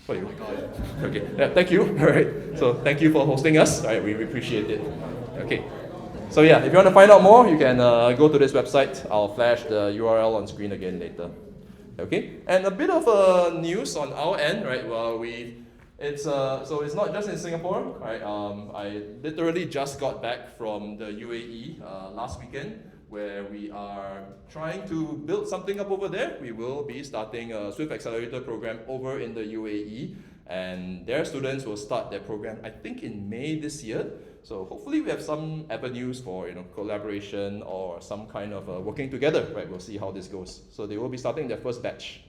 For you. Okay, yeah, thank you. All right, so thank you for hosting us. All right, we appreciate it. Okay. So yeah, if you want to find out more, you can go to this website. I'll flash the URL on screen again later. Okay, and a bit of news on our end, right? Well, so it's not just in Singapore, right? I literally just got back from the UAE last weekend. where we are trying to build something up over there. We will be starting a Swift Accelerator Programme over in the UAE, and their students will start their program, I think, in May this year. So hopefully we have some avenues for collaboration or some kind of working together, right? We'll see how this goes. So they will be starting their first batch.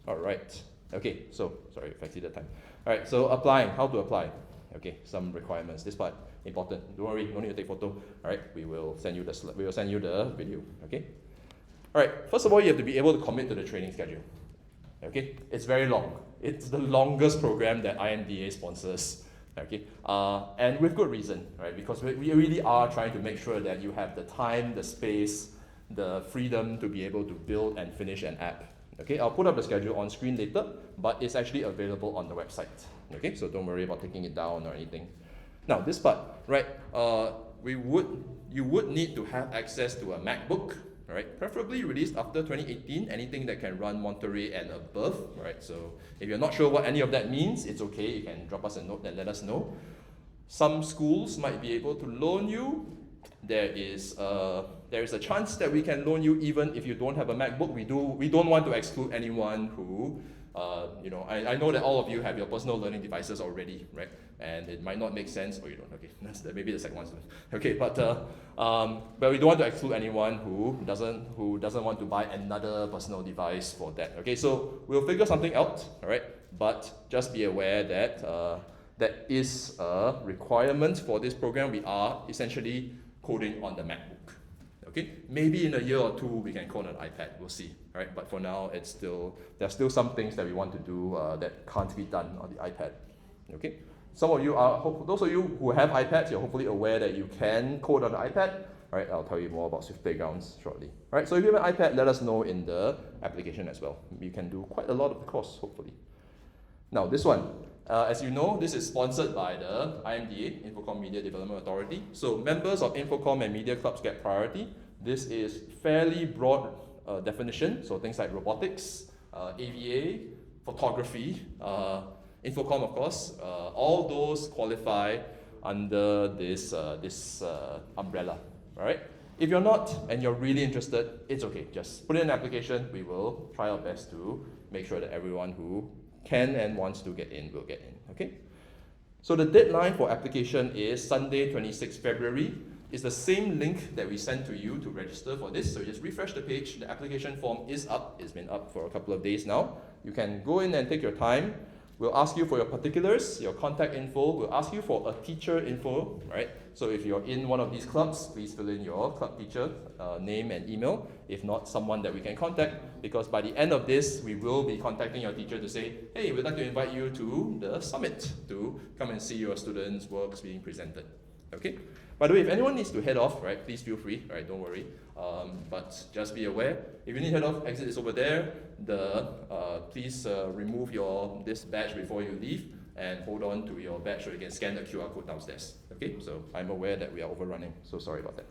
All right. Okay. So sorry if I exceeded time. All right. So applying. How to apply? Okay. Some requirements. This part important. Don't worry. No need to take photo. All right. We will send you the video. Okay. All right. First of all, you have to be able to commit to the training schedule. Okay. It's very long. It's the longest program that IMDA sponsors. Okay, and with good reason, right? Because we really are trying to make sure that you have the time, the space, the freedom to be able to build and finish an app. Okay, I'll put up the schedule on screen later, but it's actually available on the website. Okay, so don't worry about taking it down or anything. Now this part, right? You would need to have access to a MacBook, right? Preferably released after 2018, anything that can run Monterey and above, right? So if you're not sure what any of that means, it's okay. You can drop us a note and let us know. Some schools might be able to loan you. There is a chance that we can loan you even if you don't have a MacBook. We don't want to exclude anyone who, I know that all of you have your personal learning devices already, right? And it might not make sense, or you don't. Okay, maybe the second one's okay. But we don't want to exclude anyone who doesn't want to buy another personal device for that. Okay, so we'll figure something out. All right, but just be aware that that is a requirement for this program. We are essentially coding on the MacBook. Okay, maybe in a year or two we can code on an iPad. We'll see. All right, but for now there's still some things that we want to do that can't be done on the iPad. Okay. Some of you those of you who have iPads, you're hopefully aware that you can code on the iPad. All right, I'll tell you more about Swift Playgrounds shortly. All right, so if you have an iPad, let us know in the application as well. You can do quite a lot of the course, hopefully. Now, this one, as you know, this is sponsored by the IMDA, Infocom Media Development Authority. So members of Infocom and media clubs get priority. This is fairly broad definition, so things like robotics, AVA, photography, Infocom, of course, all those qualify under this umbrella, all right? If you're not and you're really interested, it's okay. Just put in an application. We will try our best to make sure that everyone who can and wants to get in will get in, okay? So the deadline for application is Sunday, 26 February. It's the same link that we sent to you to register for this. So just refresh the page. The application form is up. It's been up for a couple of days now. You can go in and take your time. We'll ask you for your particulars, your contact info. We'll ask you for a teacher info, right? So if you're in one of these clubs, please fill in your club teacher name and email. If not, someone that we can contact, because by the end of this, we will be contacting your teacher to say, hey, we'd like to invite you to the summit to come and see your students' works being presented, okay? By the way, if anyone needs to head off, right, please feel free, right, don't worry. But just be aware, if you need to head off, exit is over there. Please remove this badge before you leave and hold on to your badge so you can scan the QR code downstairs. Okay, so I'm aware that we are overrunning, so sorry about that.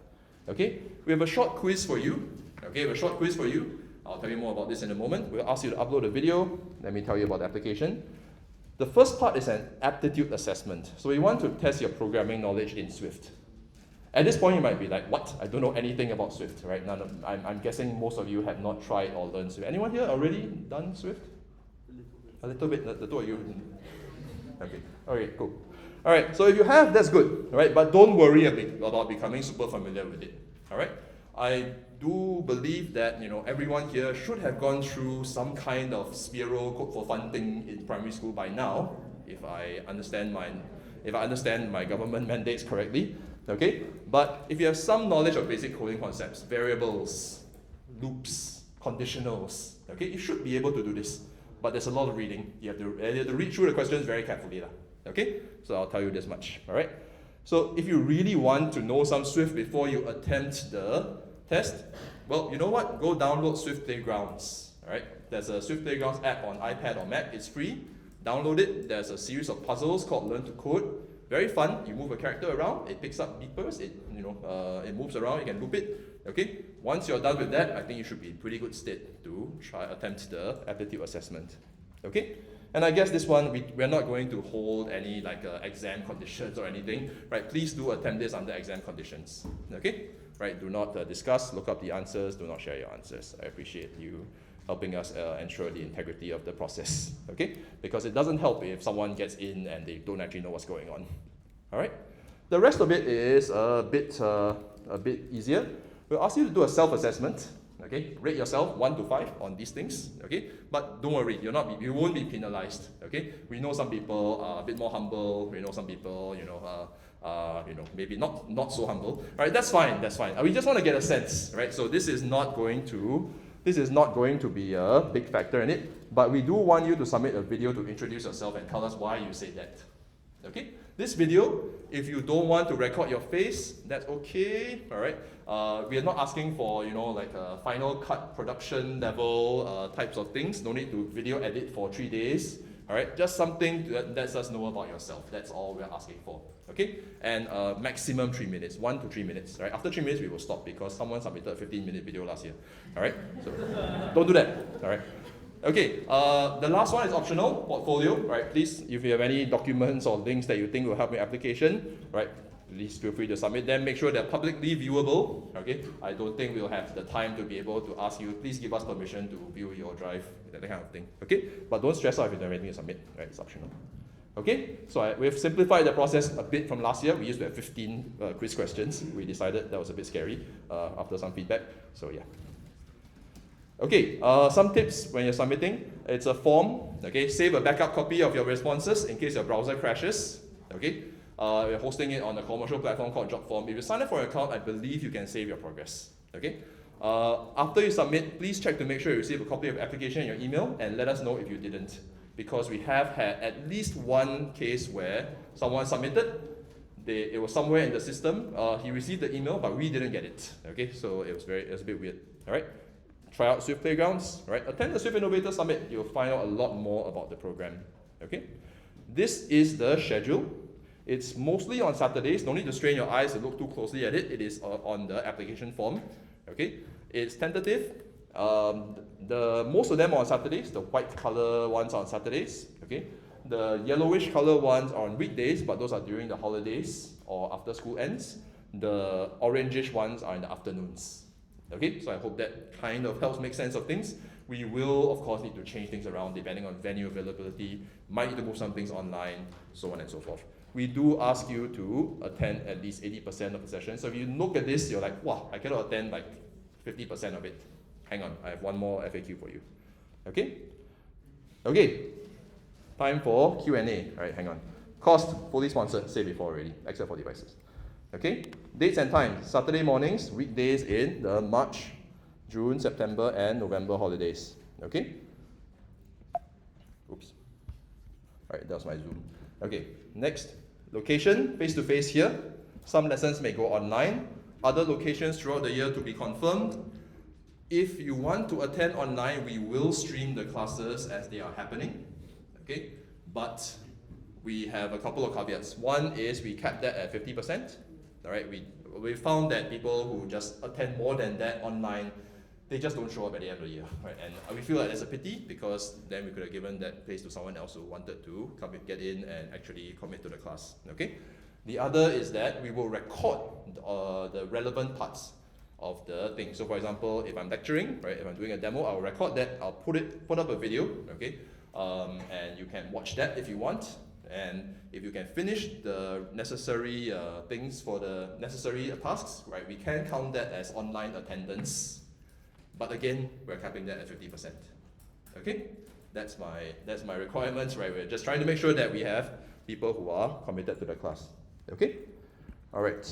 Okay, we have a short quiz for you. Okay, we have a short quiz for you. I'll tell you more about this in a moment. We'll ask you to upload a video. Let me tell you about the application. The first part is an aptitude assessment. So we want to test your programming knowledge in Swift. At this point, you might be like, what? I don't know anything about Swift, right? I'm guessing most of you have not tried or learned Swift. Anyone here already done Swift? A little bit, the two of you. Okay, okay, cool. All right, so if you have, that's good, right? But don't worry about becoming super familiar with it, all right? I do believe that everyone here should have gone through some kind of Spiro code for fun thing in primary school by now, if I understand my government mandates correctly. Okay, but if you have some knowledge of basic coding concepts, variables, loops, conditionals, okay, you should be able to do this. But there's a lot of reading. You have to read through the questions very carefully. Okay, so I'll tell you this much. All right. So if you really want to know some Swift before you attempt the test, well, you know what? Go download Swift Playgrounds. All right. There's a Swift Playgrounds app on iPad or Mac. It's free. Download it. There's a series of puzzles called Learn to Code. Very fun. You move a character around, it picks up beepers, it moves around, you can loop it. Okay? Once you're done with that, I think you should be in pretty good state to attempt the aptitude assessment. Okay? And I guess this one, we're not going to hold any exam conditions or anything, right? Please do attempt this under exam conditions. Okay? right? Do not discuss, look up the answers, do not share your answers. I appreciate you helping us ensure the integrity of the process, okay? Because it doesn't help if someone gets in and they don't actually know what's going on, all right? The rest of it is a bit easier. We'll ask you to do a self-assessment, okay? Rate yourself 1 to 5 on these things, okay? But don't worry, you won't be penalized, okay? We know some people are a bit more humble. We know some people, maybe not so humble, right? That's fine, that's fine. We just want to get a sense, right? So this is not going to be a big factor in it, but we do want you to submit a video to introduce yourself and tell us why you say that, okay? This video, if you don't want to record your face, that's okay, all right? We are not asking for, like a Final Cut production level types of things. No need to video edit for 3 days, all right? Just something that lets us know about yourself. That's all we're asking for, okay? And maximum 3 minutes, 1 to 3 minutes, right? After 3 minutes, we will stop because someone submitted a 15-minute video last year, all right? So don't do that, all right? Okay, the last one is optional, portfolio, right? Please, if you have any documents or links that you think will help your application, right, please feel free to submit them. Make sure they're publicly viewable, okay? I don't think we'll have the time to be able to ask you, please give us permission to view your drive, that kind of thing, okay? But don't stress out if you don't have anything to submit, right? It's optional. Okay, so we've simplified the process a bit from last year. We used to have 15 quiz questions. We decided that was a bit scary after some feedback, so yeah. Okay, some tips when you're submitting. It's a form, okay? Save a backup copy of your responses in case your browser crashes, okay? We're hosting it on a commercial platform called Jotform. If you sign up for an account, I believe you can save your progress, okay? After you submit, please check to make sure you receive a copy of the application in your email and let us know if you didn't, because we have had at least one case where someone submitted, it was somewhere in the system, he received the email, but we didn't get it, okay? So it was a bit weird, all right? Try out Swift Playgrounds, right? Attend the Swift Innovator Summit. You'll find out a lot more about the program, okay? This is the schedule. It's mostly on Saturdays. No need to strain your eyes to look too closely at it. It is on the application form, okay? It's tentative. Most of them are on Saturdays. The white color ones are on Saturdays, okay? The yellowish color ones are on weekdays, but those are during the holidays or after school ends. The orangish ones are in the afternoons. Okay, so I hope that kind of helps make sense of things. We will, of course, need to change things around depending on venue availability, might need to move some things online, so on and so forth. We do ask you to attend at least 80% of the session. So if you look at this, you're like, wow, I cannot attend like 50% of it. Hang on, I have one more FAQ for you. Okay? Okay, time for Q&A. All right, hang on. Cost, fully sponsored, said before already, except for devices. Okay, dates and times, Saturday mornings, weekdays in the March, June, September, and November holidays. Okay? Oops. All right, that was my Zoom. Okay, next, location, face-to-face here. Some lessons may go online. Other locations throughout the year to be confirmed. If you want to attend online, we will stream the classes as they are happening. Okay, but we have a couple of caveats. One is we cap that at 50%. All right, we found that people who just attend more than that online, they just don't show up at the end of the year, right? And we feel like that's a pity because then we could have given that place to someone else who wanted to get in and actually commit to the class, okay? The other is that we will record the relevant parts of the thing. So for example, if I'm lecturing, right, if I'm doing a demo, I'll record that, I'll put up a video, okay? And you can watch that if you want. And if you can finish the necessary things for the necessary tasks, right, we can count that as online attendance. But again, we're capping that at 50%. Okay, that's my requirements, right? We're just trying to make sure that we have people who are committed to the class. Okay, all right.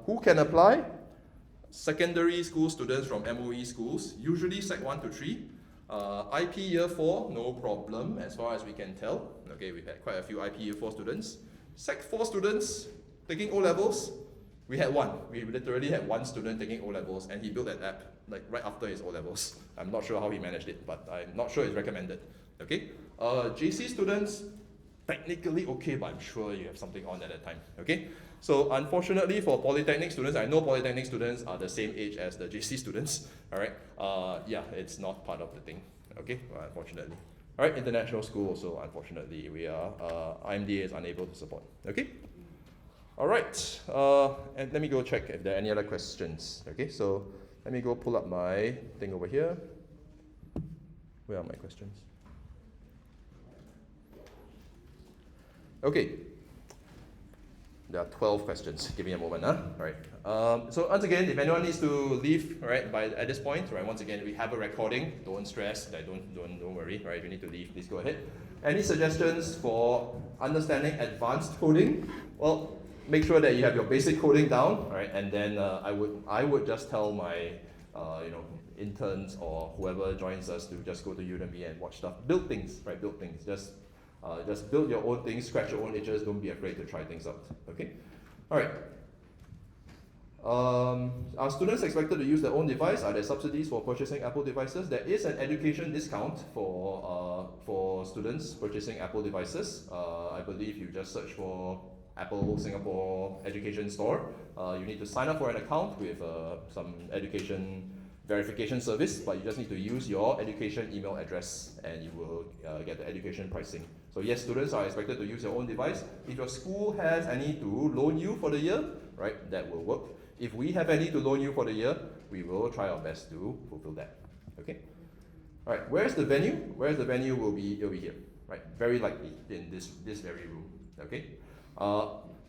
Who can apply? Secondary school students from MOE schools, usually Sec 1 to 3. IP Year 4, no problem as far as we can tell. Okay, we've had quite a few IP Year 4 students. Sec 4 students taking O-levels, we had one. We literally had one student taking O-levels and he built that app like right after his O-levels. I'm not sure how he managed it, but I'm not sure it's recommended. Okay, JC students, technically okay, but I'm sure you have something on at that time. Okay, so unfortunately for Polytechnic students, I know Polytechnic students are the same age as the JC students. All right, yeah, it's not part of the thing. Okay, well, unfortunately. All right, international school also, unfortunately, we are IMDA is unable to support. Okay. All right, and let me go check if there are any other questions. Okay, so let me go pull up my thing over here. Where are my questions? Okay, there are 12 questions. Give me a moment, huh? All right. So once again, if anyone needs to leave, right, at this point, right, once again, we have a recording. Don't stress. Don't worry. Right, if you need to leave, please go ahead. Any suggestions for understanding advanced coding? Well, make sure that you have your basic coding down, right? And then I would just tell my interns or whoever joins us to just go to Udemy and watch stuff. Build things, right? Build things. Just build your own things, scratch your own itches. Don't be afraid to try things out. Okay. All right. Are students expected to use their own device? Are there subsidies for purchasing Apple devices? There is an education discount for students purchasing Apple devices. I believe you just search for Apple Singapore Education Store. You need to sign up for an account with some education verification service, but you just need to use your education email address and you will get the education pricing. So yes, students are expected to use your own device. If your school has any to loan you for the year, right, that will work. If we have any to loan you for the year, we will try our best to fulfill that. Okay? All right, where's the venue? Where's the venue? It'll be here, right? Very likely in this very room. Okay?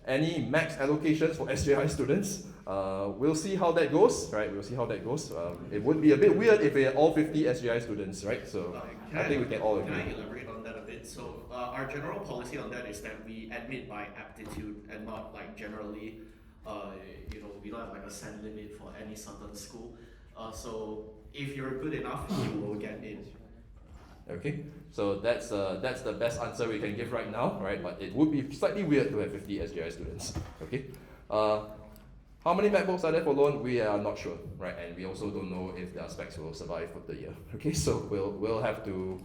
Any max allocations for SJI students? We'll see how that goes, right? We'll see how that goes. It would be a bit weird if we had all 50 SJI students, right? So I think we can all agree. Can I elaborate on that a bit? So our general policy on that is that we admit by aptitude and not like generally, we don't have like a set limit for any certain school. So if you're good enough, you will get in. Okay, so that's the best answer we can give right now, right? But it would be slightly weird to have 50 SJI students. Okay, how many MacBooks are there for loan? We are not sure, right? And we also don't know if their specs will survive for the year. Okay, so we'll have to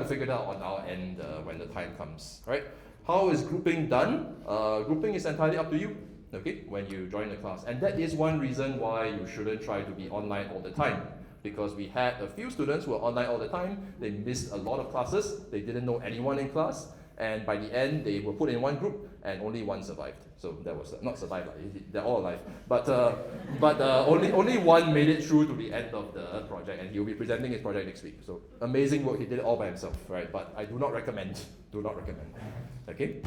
figure it out on our end when the time comes, right? How is grouping done? Grouping is entirely up to you. Okay, when you join the class, and that is one reason why you shouldn't try to be online all the time. Because we had a few students who were online all the time, they missed a lot of classes, they didn't know anyone in class, and by the end they were put in one group and only one survived. So that was not survived, they're all alive. But only one made it through to the end of the project, and he'll be presenting his project next week. So amazing work, he did it all by himself, right? But I do not recommend. Okay?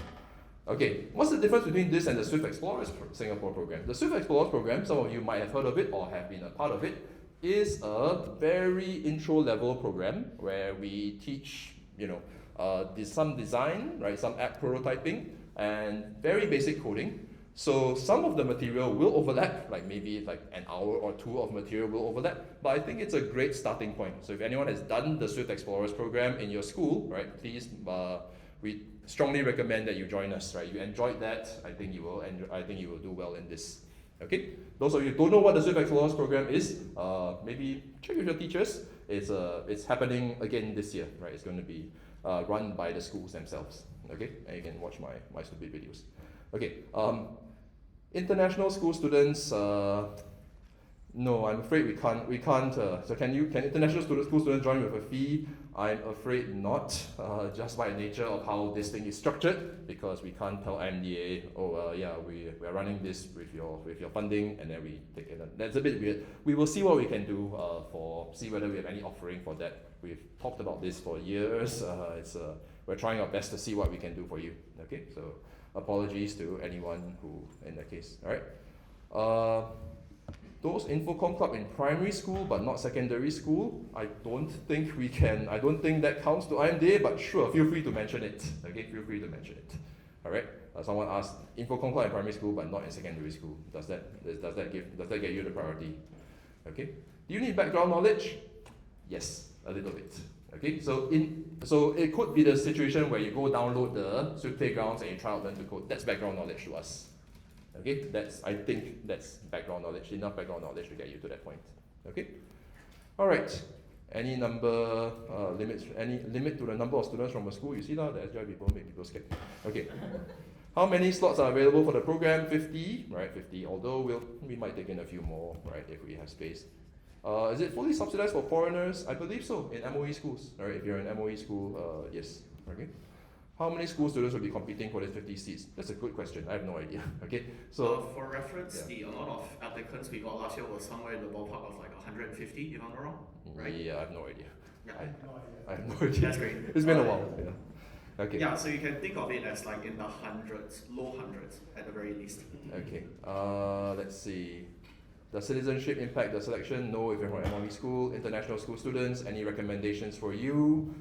Okay, what's the difference between this and the Swift Explorers Singapore program? The Swift Explorers program, some of you might have heard of it or have been a part of it, is a very intro level program where we teach, some design, right, some app prototyping and very basic coding. So some of the material will overlap, like maybe like an hour or two of material will overlap, but I think it's a great starting point. So if anyone has done the Swift Explorers program in your school, right, please, we strongly recommend that you join us, right? You enjoyed that, I think you will do well in this. Okay, those of you who don't know what the Swift Explorers program is, maybe check with your teachers. It's happening again this year, right? It's going to be run by the schools themselves. Okay, and you can watch my stupid videos. Okay, international school students. No, I'm afraid we can't. So can international school students join with a fee? I'm afraid not, just by nature of how this thing is structured, because we can't tell IMDA, we're running this with your funding, and then we take it. That's a bit weird. We will see what we can do see whether we have any offering for that. We've talked about this for years. We're trying our best to see what we can do for you. Okay, so apologies to anyone who in that case. All right. Those Infocom Club in primary school but not secondary school, I don't think that counts to IMDA, but sure, feel free to mention it. Okay, feel free to mention it. All right. Someone asked, Infocom Club in primary school but not in secondary school. Does that get you the priority? Okay. Do you need background knowledge? Yes, a little bit. Okay. So it could be the situation where you go download the Swift Playgrounds and you try out learn to code. That's background knowledge to us. Okay, I think that's background knowledge, enough background knowledge to get you to that point. Okay, all right. Any number limits? Any limit to the number of students from a school? You see that the SJI people make people scared. Okay, how many slots are available for the program? 50, right? 50. Although we might take in a few more, right, if we have space. Is it fully subsidized for foreigners? I believe so in MOE schools. All right, if you're in MOE school, yes. Okay. How many school students will be competing for these 50 seats? That's a good question. I have no idea. Okay, so for reference, yeah. the amount of applicants we got last year was somewhere in the ballpark of like 150, if I'm not wrong, right? Yeah, I have no idea. Yeah. I have no idea. That's great. It's been a while. Yeah. Okay. Yeah, so you can think of it as like in the hundreds, low hundreds at the very least. Okay. Let's see. Does citizenship impact the selection? No, if you're from MOE school, international school students. Any recommendations for you?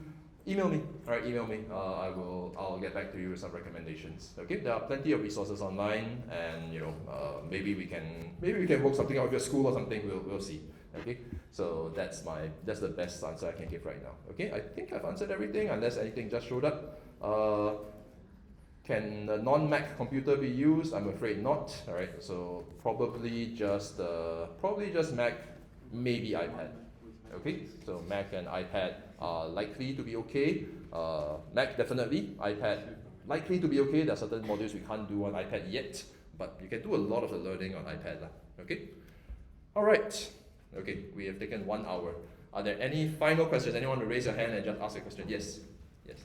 Email me. All right, email me. I'll get back to you with some recommendations. Okay. There are plenty of resources online, and maybe we can work something out with your school or something. We'll see. Okay. So that's the best answer I can give right now. Okay. I think I've answered everything unless anything just showed up. Can a non-Mac computer be used? I'm afraid not. All right. So probably just Mac, maybe iPad. Okay. So Mac and iPad are likely to be okay. Mac definitely. iPad likely to be okay. There are certain modules we can't do on iPad yet, but you can do a lot of the learning on iPad lah. Okay. All right. Okay. We have taken 1 hour. Are there any final questions? Anyone want to raise your hand and just ask a question? Yes. Yes.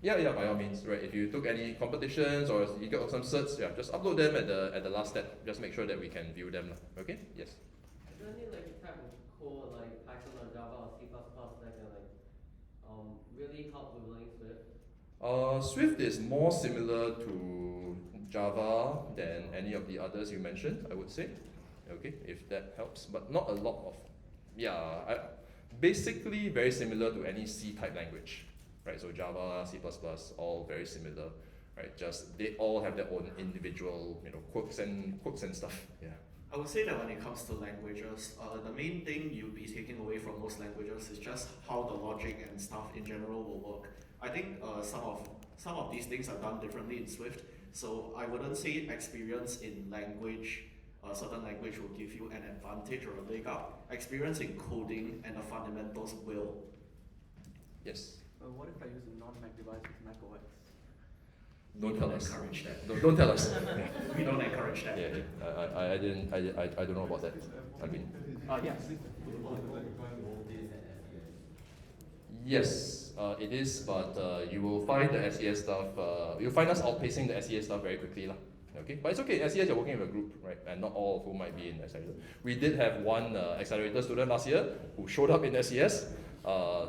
Yeah, by all means, right. If you took any competitions or you got some certs, yeah, just upload them at the last step. Just make sure that we can view them. Okay? Yes. Is there any type of code like Python or Java or C++ that can really help with learning Swift? Swift is more similar to Java than any of the others you mentioned, I would say. Okay, if that helps, but not a lot of, basically very similar to any C-type language. Right, so Java, C++, all very similar, right? Just they all have their own individual, quirks and stuff. Yeah. I would say that when it comes to languages, the main thing you'll be taking away from most languages is just how the logic and stuff in general will work. I think some of these things are done differently in Swift, so I wouldn't say experience in language. A certain language will give you an advantage or a leg up. Experience in coding and the fundamentals will. Yes. What if I use a non-Mac device with Mac OS? Don't tell us. Encourage that. Don't tell us. We don't encourage that. Yeah. I don't know about that. I mean. Yeah. Yes, it is, but you will find the SES stuff. You'll find us outpacing the SES stuff very quickly, lah. Okay, but it's okay. SES, you're working with a group, right? And not all of whom might be in Accelerator. We did have one Accelerator student last year who showed up in SES.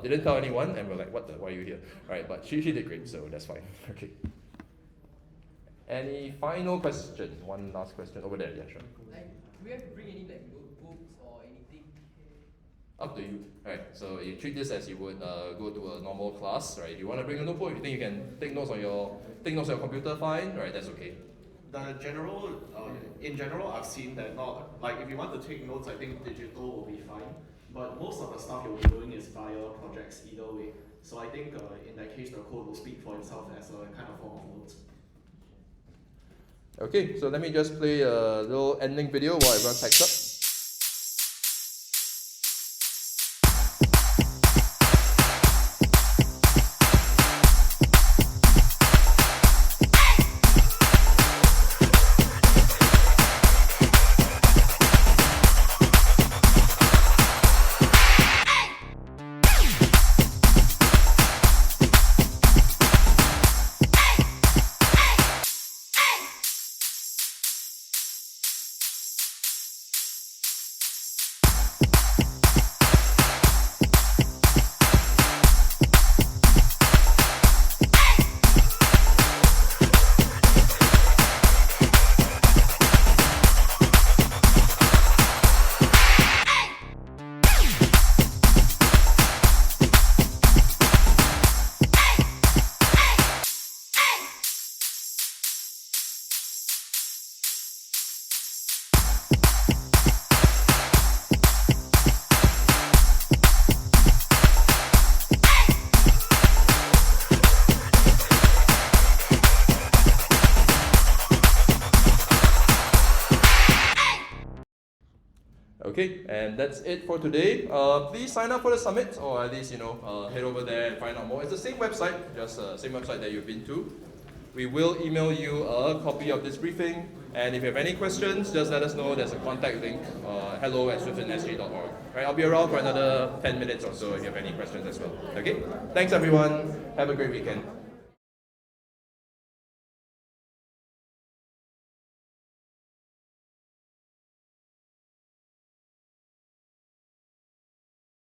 Didn't tell anyone, and we're like, why are you here? Right, but she did great, so that's fine. Okay. Any final question? One last question over there, yeah, sure. Do we have to bring any notebooks or anything? Up to you. Right, so you treat this as you would go to a normal class, right? You want to bring a notebook, you think you can take notes on your computer, fine, right? That's okay. In general, I've seen that not like if you want to take notes, I think digital will be fine. But most of the stuff you'll be doing is via projects either way. So I think in that case, the code will speak for itself as a kind of form of notes. Okay, so let me just play a little ending video while everyone types up. Okay, and that's it for today. Please sign up for the summit, or at least head over there and find out more. It's the same website, just same website that you've been to. We will email you a copy of this briefing, and if you have any questions, just let us know. There's a contact link, hello@swiftinsg.org. Right, I'll be around for another 10 minutes or so if you have any questions as well. Okay? Thanks everyone. Have a great weekend.